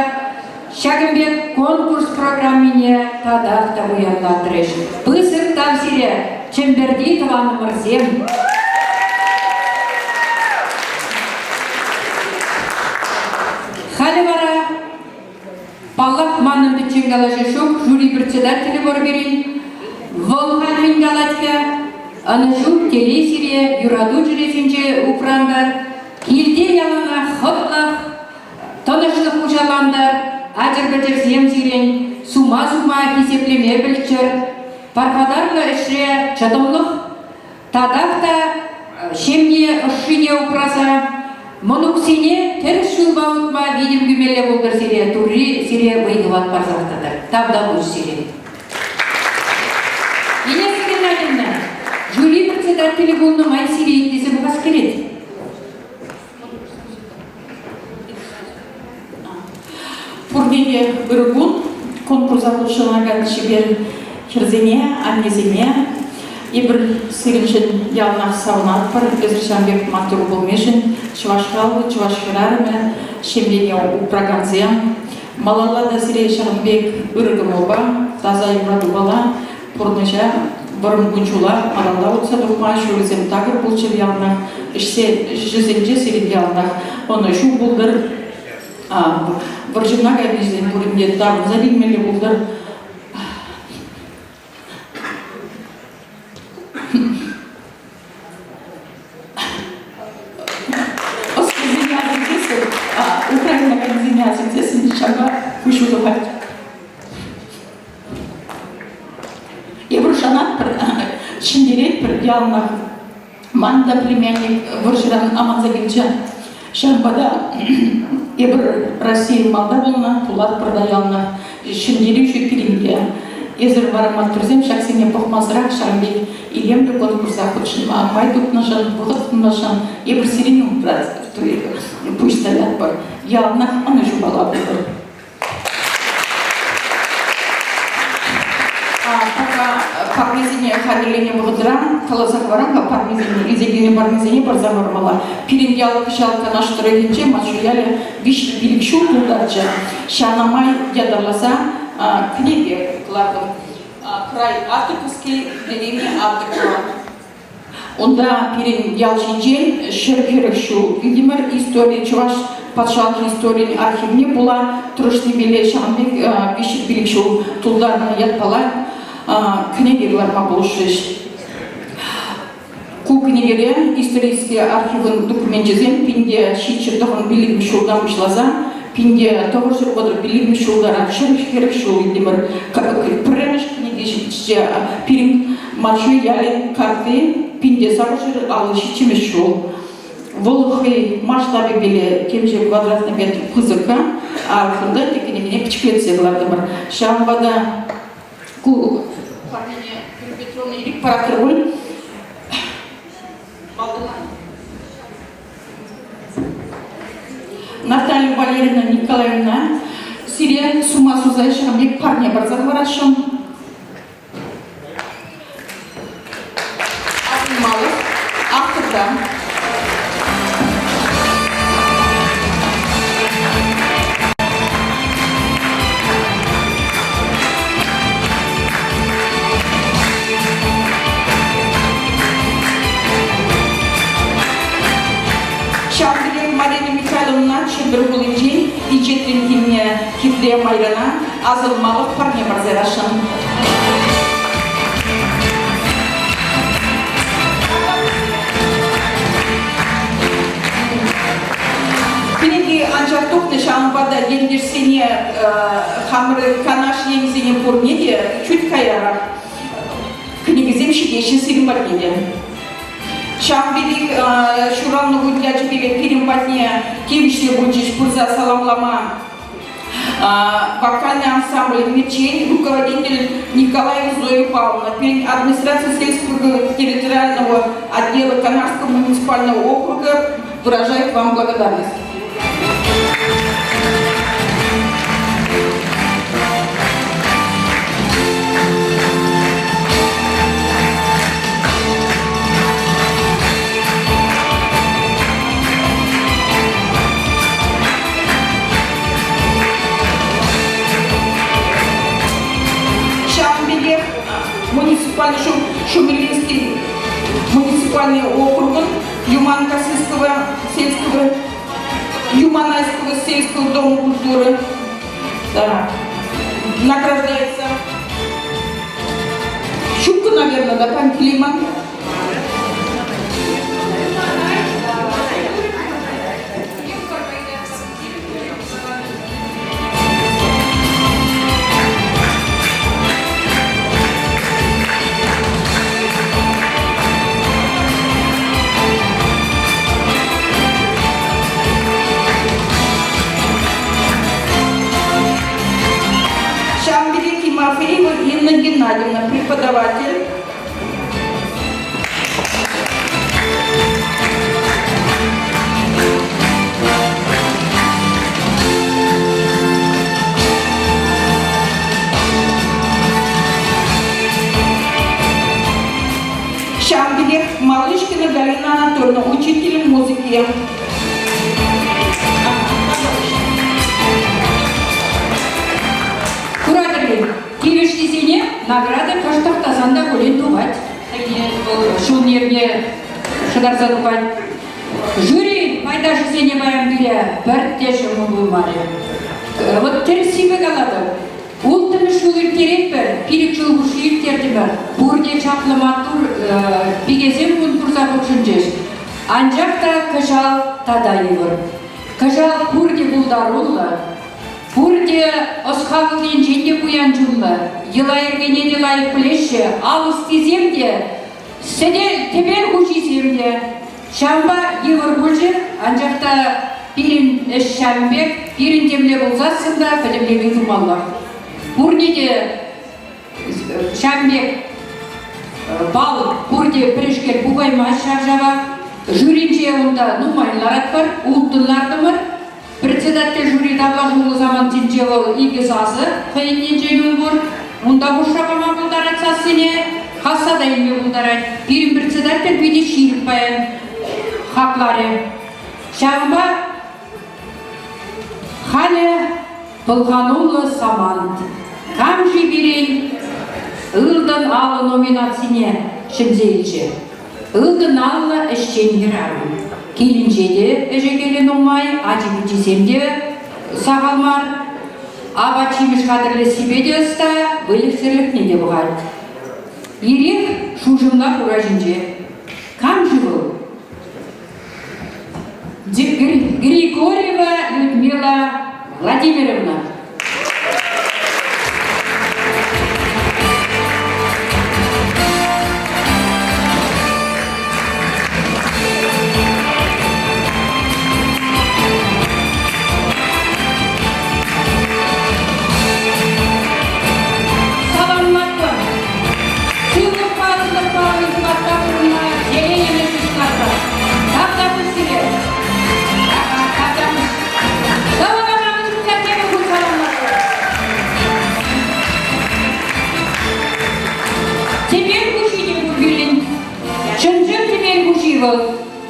Шагымбек конкурс программине тадақта бұянлатырыш. Бұсық тавсире, чемберді тываны мұрзем. Халі бара, Паллах манын бітчен галажы шок, жюри председателі борберин, Волхан Мингалатка, Анышук телесире, Юраду жүресінче Украндар, Килде ялана хытлах, Тонышлық ұжаландар, Ажыр-бәжір земзирен, Сума-сума кесеплеме білчір, Пархадарлы ішре чатымлық, Тадақта шемне ұшшыне ұпраса, Мұнуксене тіріс жылба ұтма видим күмелі болдыр сире, Турри сире бұйдыват барзақтадыр. Табда бұш сире. председателі болмай сирейт десе бұғас келеді. Пурдеге біргун конкурса құлшынаған шебер херзене, аннезене, ебір сириншін ялнақ саунат бар, өзіршанбек матуру болмешін, чувашқалғы, чувашқырарымы, шемлене упраганзем, малалла да сирей шағынбек үргім оба, таза евраду бала, пурныша, бұрын күнчула, малалла ұтса дұқма, шөрізем тағыр бұл чыр ялнақ, жүзенже сирин ялнақ, оны шу бұлдыр, Варжина гайдизен көрімде дағын залимелі бұлдар. Оскезинязын тесін, Украина гайдизинязын тесін, шаға күшілі ғайд. Ебір жанат бір, шындерет бір ялнақ, манда племянник Варжиран Аманзагенча, Шамбада ебір Россия малда болна, пулат продаялна, шындері үші керемде. Езір барамат түрзем, шақсене бұқмазырақ шамбек, илемді конкурса құтшын, май тұтнашын, бұғыт тұтнашын, ебір сиренем брат, пусть стоят бар. Ялнақ аны жубала бұлдыр. Пармезине хадилене бұғыдырам, қаласақ барамға пармезине, изегене пармезине бар замармала. Пирендиялы кышалка наш тұрегенче, мачуялі вишті билікшу тұлдарчы. Шанамай ядарласа книги кладым. Край Атыковский, деревня Атыкова. Онда пирендиял жинжен, шерхерекшу. Видимер история, чуваш патшалық историяны архивне була, тұрышны беле шанбек вишті билікшу тұлдарына ятпала. Книгелер мабулшиш. Ку книгере исторические архивын документизем пинде шичердығын билігім шулдан бұшлаза, пинде тоғыршыр бодыр билігім шулдара шерік шул демір пірәміш книги шиче пирим мачу ялен карты пинде сағыршыр алы шичемеш шул. Волхы масштабы беле кемже квадратный метр кызыка, архында текенеміне пичклетсе ғылардымыр. Шамбада ку пармене Петровна Ирик Паракырбуль. Наталья Валерьевна Николаевна Сирия Сума Сузайшина бек парня барзарварашым. Акималов авторда. Марина Михайловна Чембер Булинжин и Четринкине Кифлея Майрана Азылмалов парня барзарашын. Книги Анжартовны Шамбада ендерсене хамры канаш еңзене порнеде чуть каяра. Книги земщики сирим барнеде. Шамбелик шуранны гудячы беле перемпатне кевишле будешь пурза саламлама. Вокальный ансамбль «Мечень», руководитель Николаева Зоя Павловна, администрация сельского территориального отдела Канарского муниципального округа выражает вам благодарность. Муниципальный Шумилинский муниципальный округ Юманайского сельского дома культуры. Да. Награждается Щука, наверное, да, пан Климан. Инна Геннадьевна, преподаватель. консерваторный учителем музыки. Кураторы, кирештесене награды каштақтасанда көлен туғать. Шул нерне шыдарса туғать. Жюри пайдашы сене баян біле бір теші мұңы бары. Вот терсибе қалады. Ултымы шулыр терек бір, пирик жылғы шүйіп терді бір. Бұрде чаплы матур бігезем күн тұрса бұқшынчеш. Анжақта кышал тадайы бұр. Кышал бұрде бұлдар ұлы. Бұрде осқағылден женде бұян жұлы. Елайыргене де лайық білеші. Алыс тезем де, сәдел тебел құшисем де. Шамба евір бұлжы, анжақта пирин эш шамбек, пирин темле болсасында, білімлеге тұмалла. Бұрнеде шамбек бал, бұрде пірішкер бұғайма шаржаға, жюринче онда нумайлар атпар, ұлттынларды мұр. Председатель жюри давла жолы заман тінче ол игі сасы, қайыннен жейін бұр. Онда бұшрағама бұлдар атсасыне, қасада елме бұлдар ат. Пирин председатель бейде ширіп баян хақлары. Шамба Халя Болғанулы Самант. Камжи берен ылдан алы номинацине шымзейлші. Ылдан алы әшчен ерарым. Келінжеде әжекелен ұмай, ажибучесемде сағалмар. Абачимыш қадырлы себеде ұста, выліксірлік неде бұғад. Ерек шужымла құражынже. Камжи бұл? Григорьева Людмила Владимировна.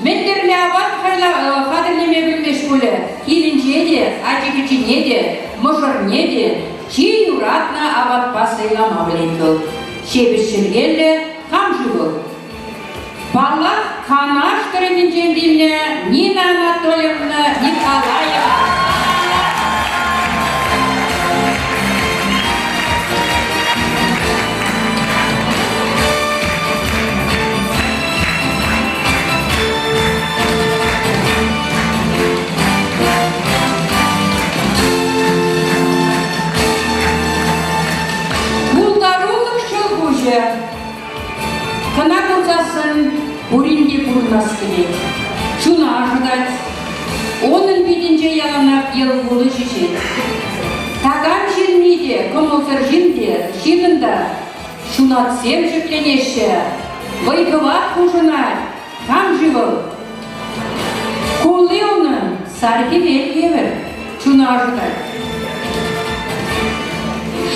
Мендерлі аван қадырлеме білмеш көлі, келінже де, ажигічіне де, мұжырне де, чей ұратна ават басайлама білен бұл. Шебішшілгелі қамжы бұл. Бала қанаш түрінің женділіне Нина Анатольевна Николаева. Кына курсасын буринге бурнас керек. Шуны ажыдать. Оның бедінже яланап ел болы шешет. Таган жинмейде, комылсыр жинде, жинында шунат сем жүкленеші. Вайгыват хужынат, там живыл. Колы оның саргивел евер. Шуны ажыдать.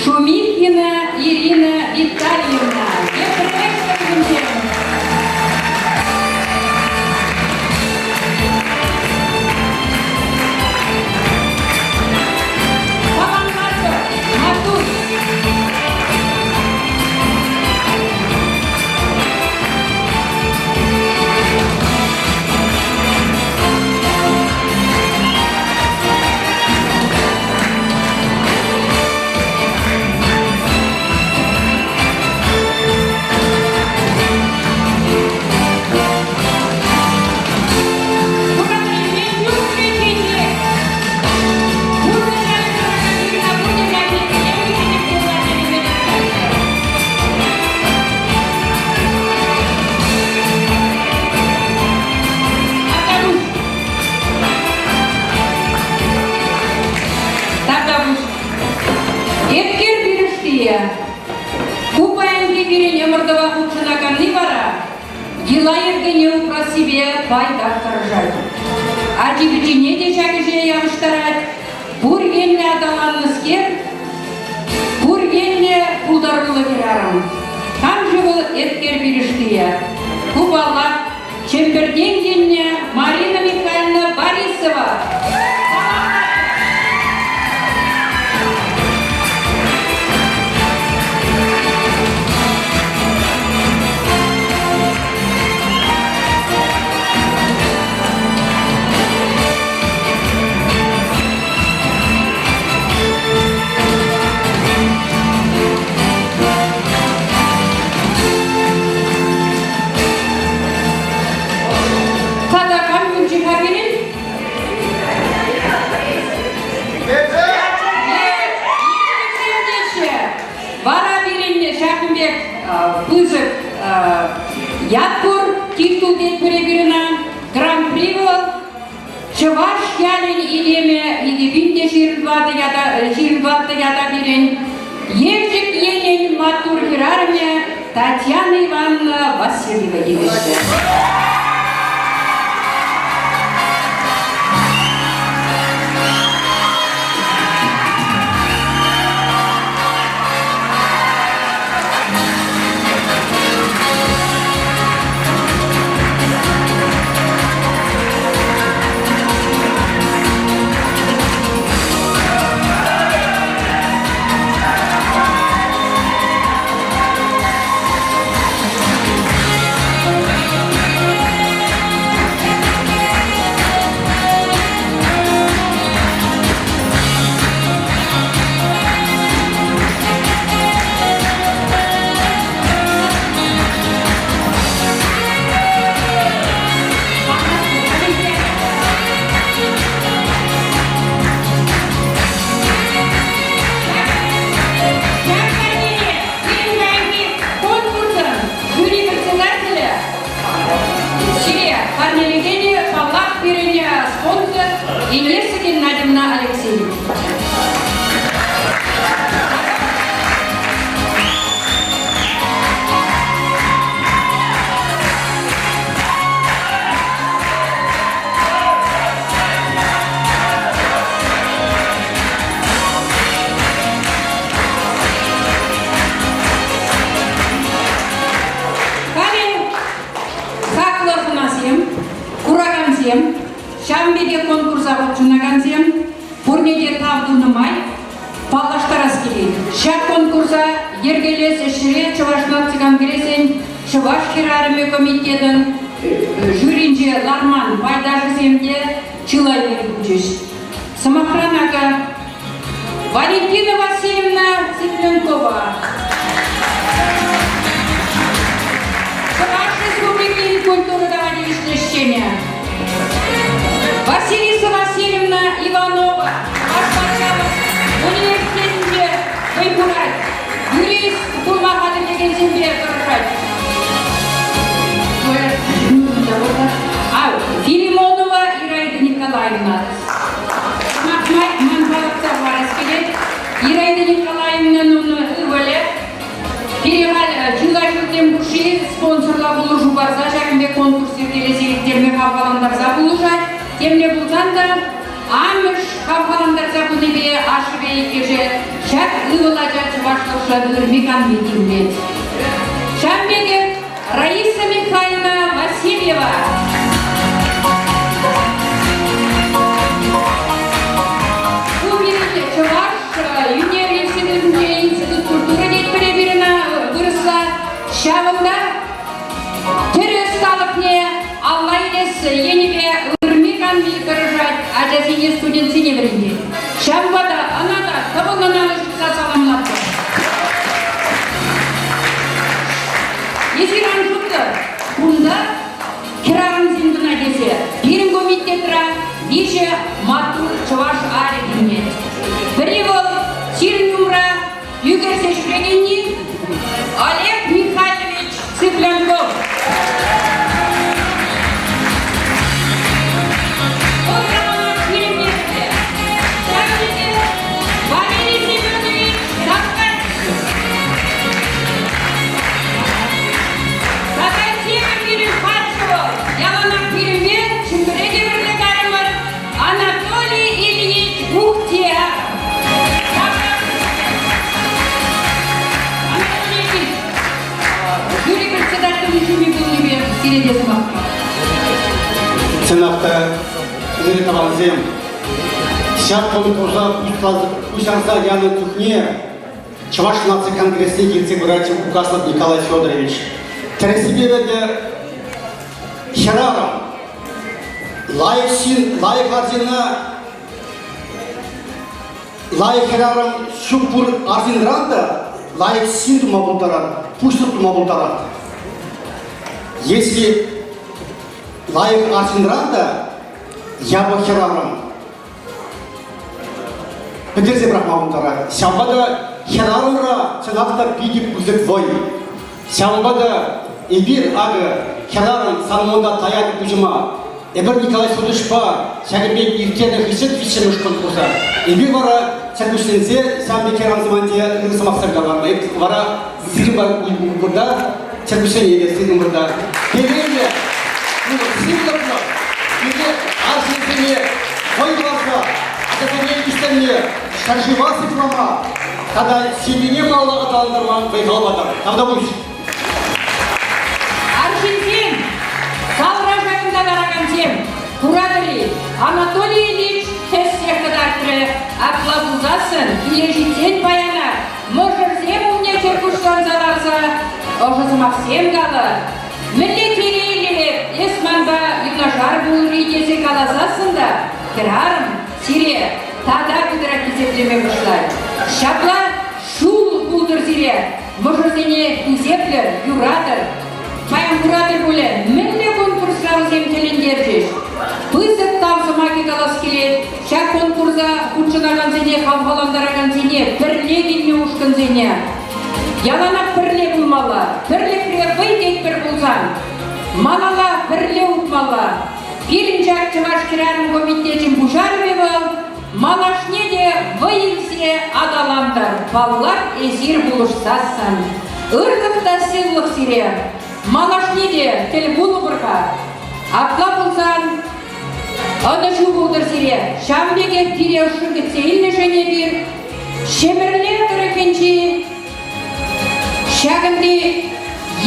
Шумихина Ирина Витальевна. Елайыргене про себе пайдақ тұржайды. Артибітіне де шәкіже яғыштарады. Бұргенне адаланныскер, бұргенне бұлдарылы керарым. Там жылы еткер біріштіе. Кубалақ Чемберденкине Марина Михайловна Борисова. Пызык Ятпур титул ден перебирина гран-при был Чуваш ялин илеме идебинде жирнваты яда берен Евжик енен матур хирарме Татьяна Ивановна Васильева девица. Инесыкин Надимна Алексеевна. Шамбеде конкурса отчынагансем, пурнеде тавдунымай, паллаштарас келейді. Шак конкурса ергелес ішіре Чувашнақ Конгрессен Чуваш хирарымы комитетін жюринже Ларман пайдашы земде чылай жүргүчүш. Самохранака Валентина Васильевна Цыпленкова. Чуваш Республики культурного иштешчения. Василиса Васильевна Иванова, университетінде выбирать, юрист болмағаны деген зембе тұрышать. Филимонова Ираида Николаевна. Манхалықта барас келет. Ираида Николаевна ывылы. Переғал жылай-жылден бұшы спонсорла болу жубарза жәкімбе конкурсы телесеректерме қабаландарза болушать. Темле булсан да амыш капаландарса кунебе ашыбе кеже шак ывылажа чувашылша үрмекан бетимде. Шамбеге Раиса Михайловна Васильева. Кубините Чуваш университетінде институт культуры дейт перебирина вырысла. Шавында терес сталықне Алла елес енебе выражать, а жазине студентсине бірінде. Шамбада, анада, табылғананы шықса саламлапты. Есеран жұпты, бұнда кирағын зиндына десе, бірін комитетра, деше матур Чуваш арекіне. Бірі бол, сирін юмра, югерсе шүрегенні, Олег Михайлович Цыпленков. Ценахта iri tavalzem. Şart konkursa Uşанса Яны Тухне, Чуваш нации конгрессе вице-братьев Кукаслов Николай Федорович. Тересибеде Херара, лайк арзина, лайк Херарам Шупур арзинранда, лайк син тумабултарат, пуштук тумабултарат. Если лайк арзинранда, я бы Херарам. Петерзе брахмабултарат. Сямбада Херарамра ценахта пиди пузык вой. Сямбада Эбир ага Херарам санмонда таяк пужима. Эбир Николай Судышпа Шагибек Евтеда Хисет Вишемыш конкурса. Эбир вара Чакушензе Самбек Херамзаманте Рысамахсарга вара. Эбир вара Зирба Гурда Чакушен Егесин Гурда. Певеле Симлапна Певе Арсенсене Хойварга Адатане Истемне Шарживасы Флама Когда Сибине мало аталандарман Байкалбадар. Когда будешь? Аржентин, Салражайында Гарагантин, Курадыри, Анатолий Ильич Тесс-Сектадартыры, Аплабузасын, Илежитен Баяна, Можырзем умне Черкуштан Зарарза, Ожызмақсем Галы, Милли Терейлер, Эсманда Юнажар Булри Езек Алазасында, Кирарым, Сире, Тада Кудыра Кизеплеме Мышлай. Шапла Шул Булдыр Сире, Можырзене Кузеплер, Юрадыр, Баян Курадыр Буле, Милли конкурсрау земтелендержиш. Пызык тамсымаки калас келет, Шак конкурса Кучынаган зене, Хамхаландараган зене, Пірле келме ушкын зене. Яланак пірле булмала, Пірле пребый тек бір булсан. Малала пірле утмала. Пиринчак Чываш-Кирарым комитетин Бужарове был, Малашне де выйылсе адаландар, Баллар эзир булышсасан. Ыргықта сыллық сире, Малашне де тіл булы бұрға. Апла бұлсан, Адашу бұлдыр сире, Шамбеге тире ұшырғы цейлі және бір, Шемірле тұрекенчі, Шағынды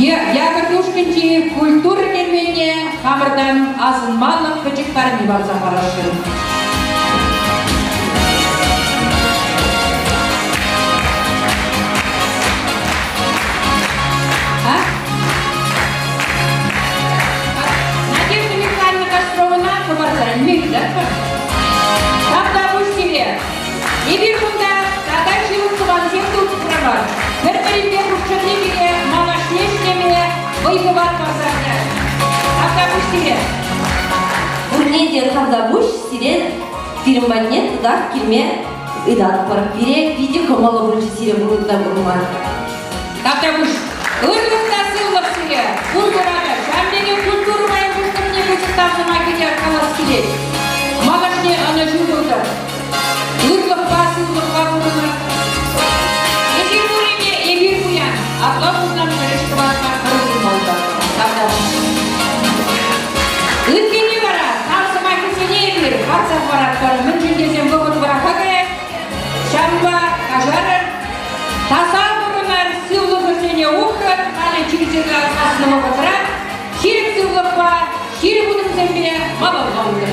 Ягодушкинчи культура керменне Хамырдан азынмалық күчік барыны барса қарашырым. Надежда Михайловна Костровна Кубарза, Михайловна. Когда вы себе, и биржунда, когда живут кубанцев тут права, бір-бірінде ұшчыдегіне малашнешнеме выйгыват базарда. Когда вы себе. Урнедер Хардабуш сире фирманне тудақ келме ыдат барып бере видео комалы бұрышы сире бұрында бұрман. Когда вы ырғықта сыллық сире, культурада, шамдеге культуру байын күштімне көзістан сымакеде қалас келет. Малашне ана жүргілді. Ырғыққа сыллыққа бұрыныр. Эбир буреме, эбир буян. Апла бұздан бірішкі басқа қырылын болды. Когда Үткені бара, тамсыма кесене ебір, қатсақ бараттары, мүнжіндесен бұғыт бұрақа кәйек, шамба, қажарыр, таса бұрынар, сыллық үсене ұқыр, қаны чирзегі асыны бұғытырат, ширік сыллық бар, ширік ұдым зәмбе, мабалға ұдыр.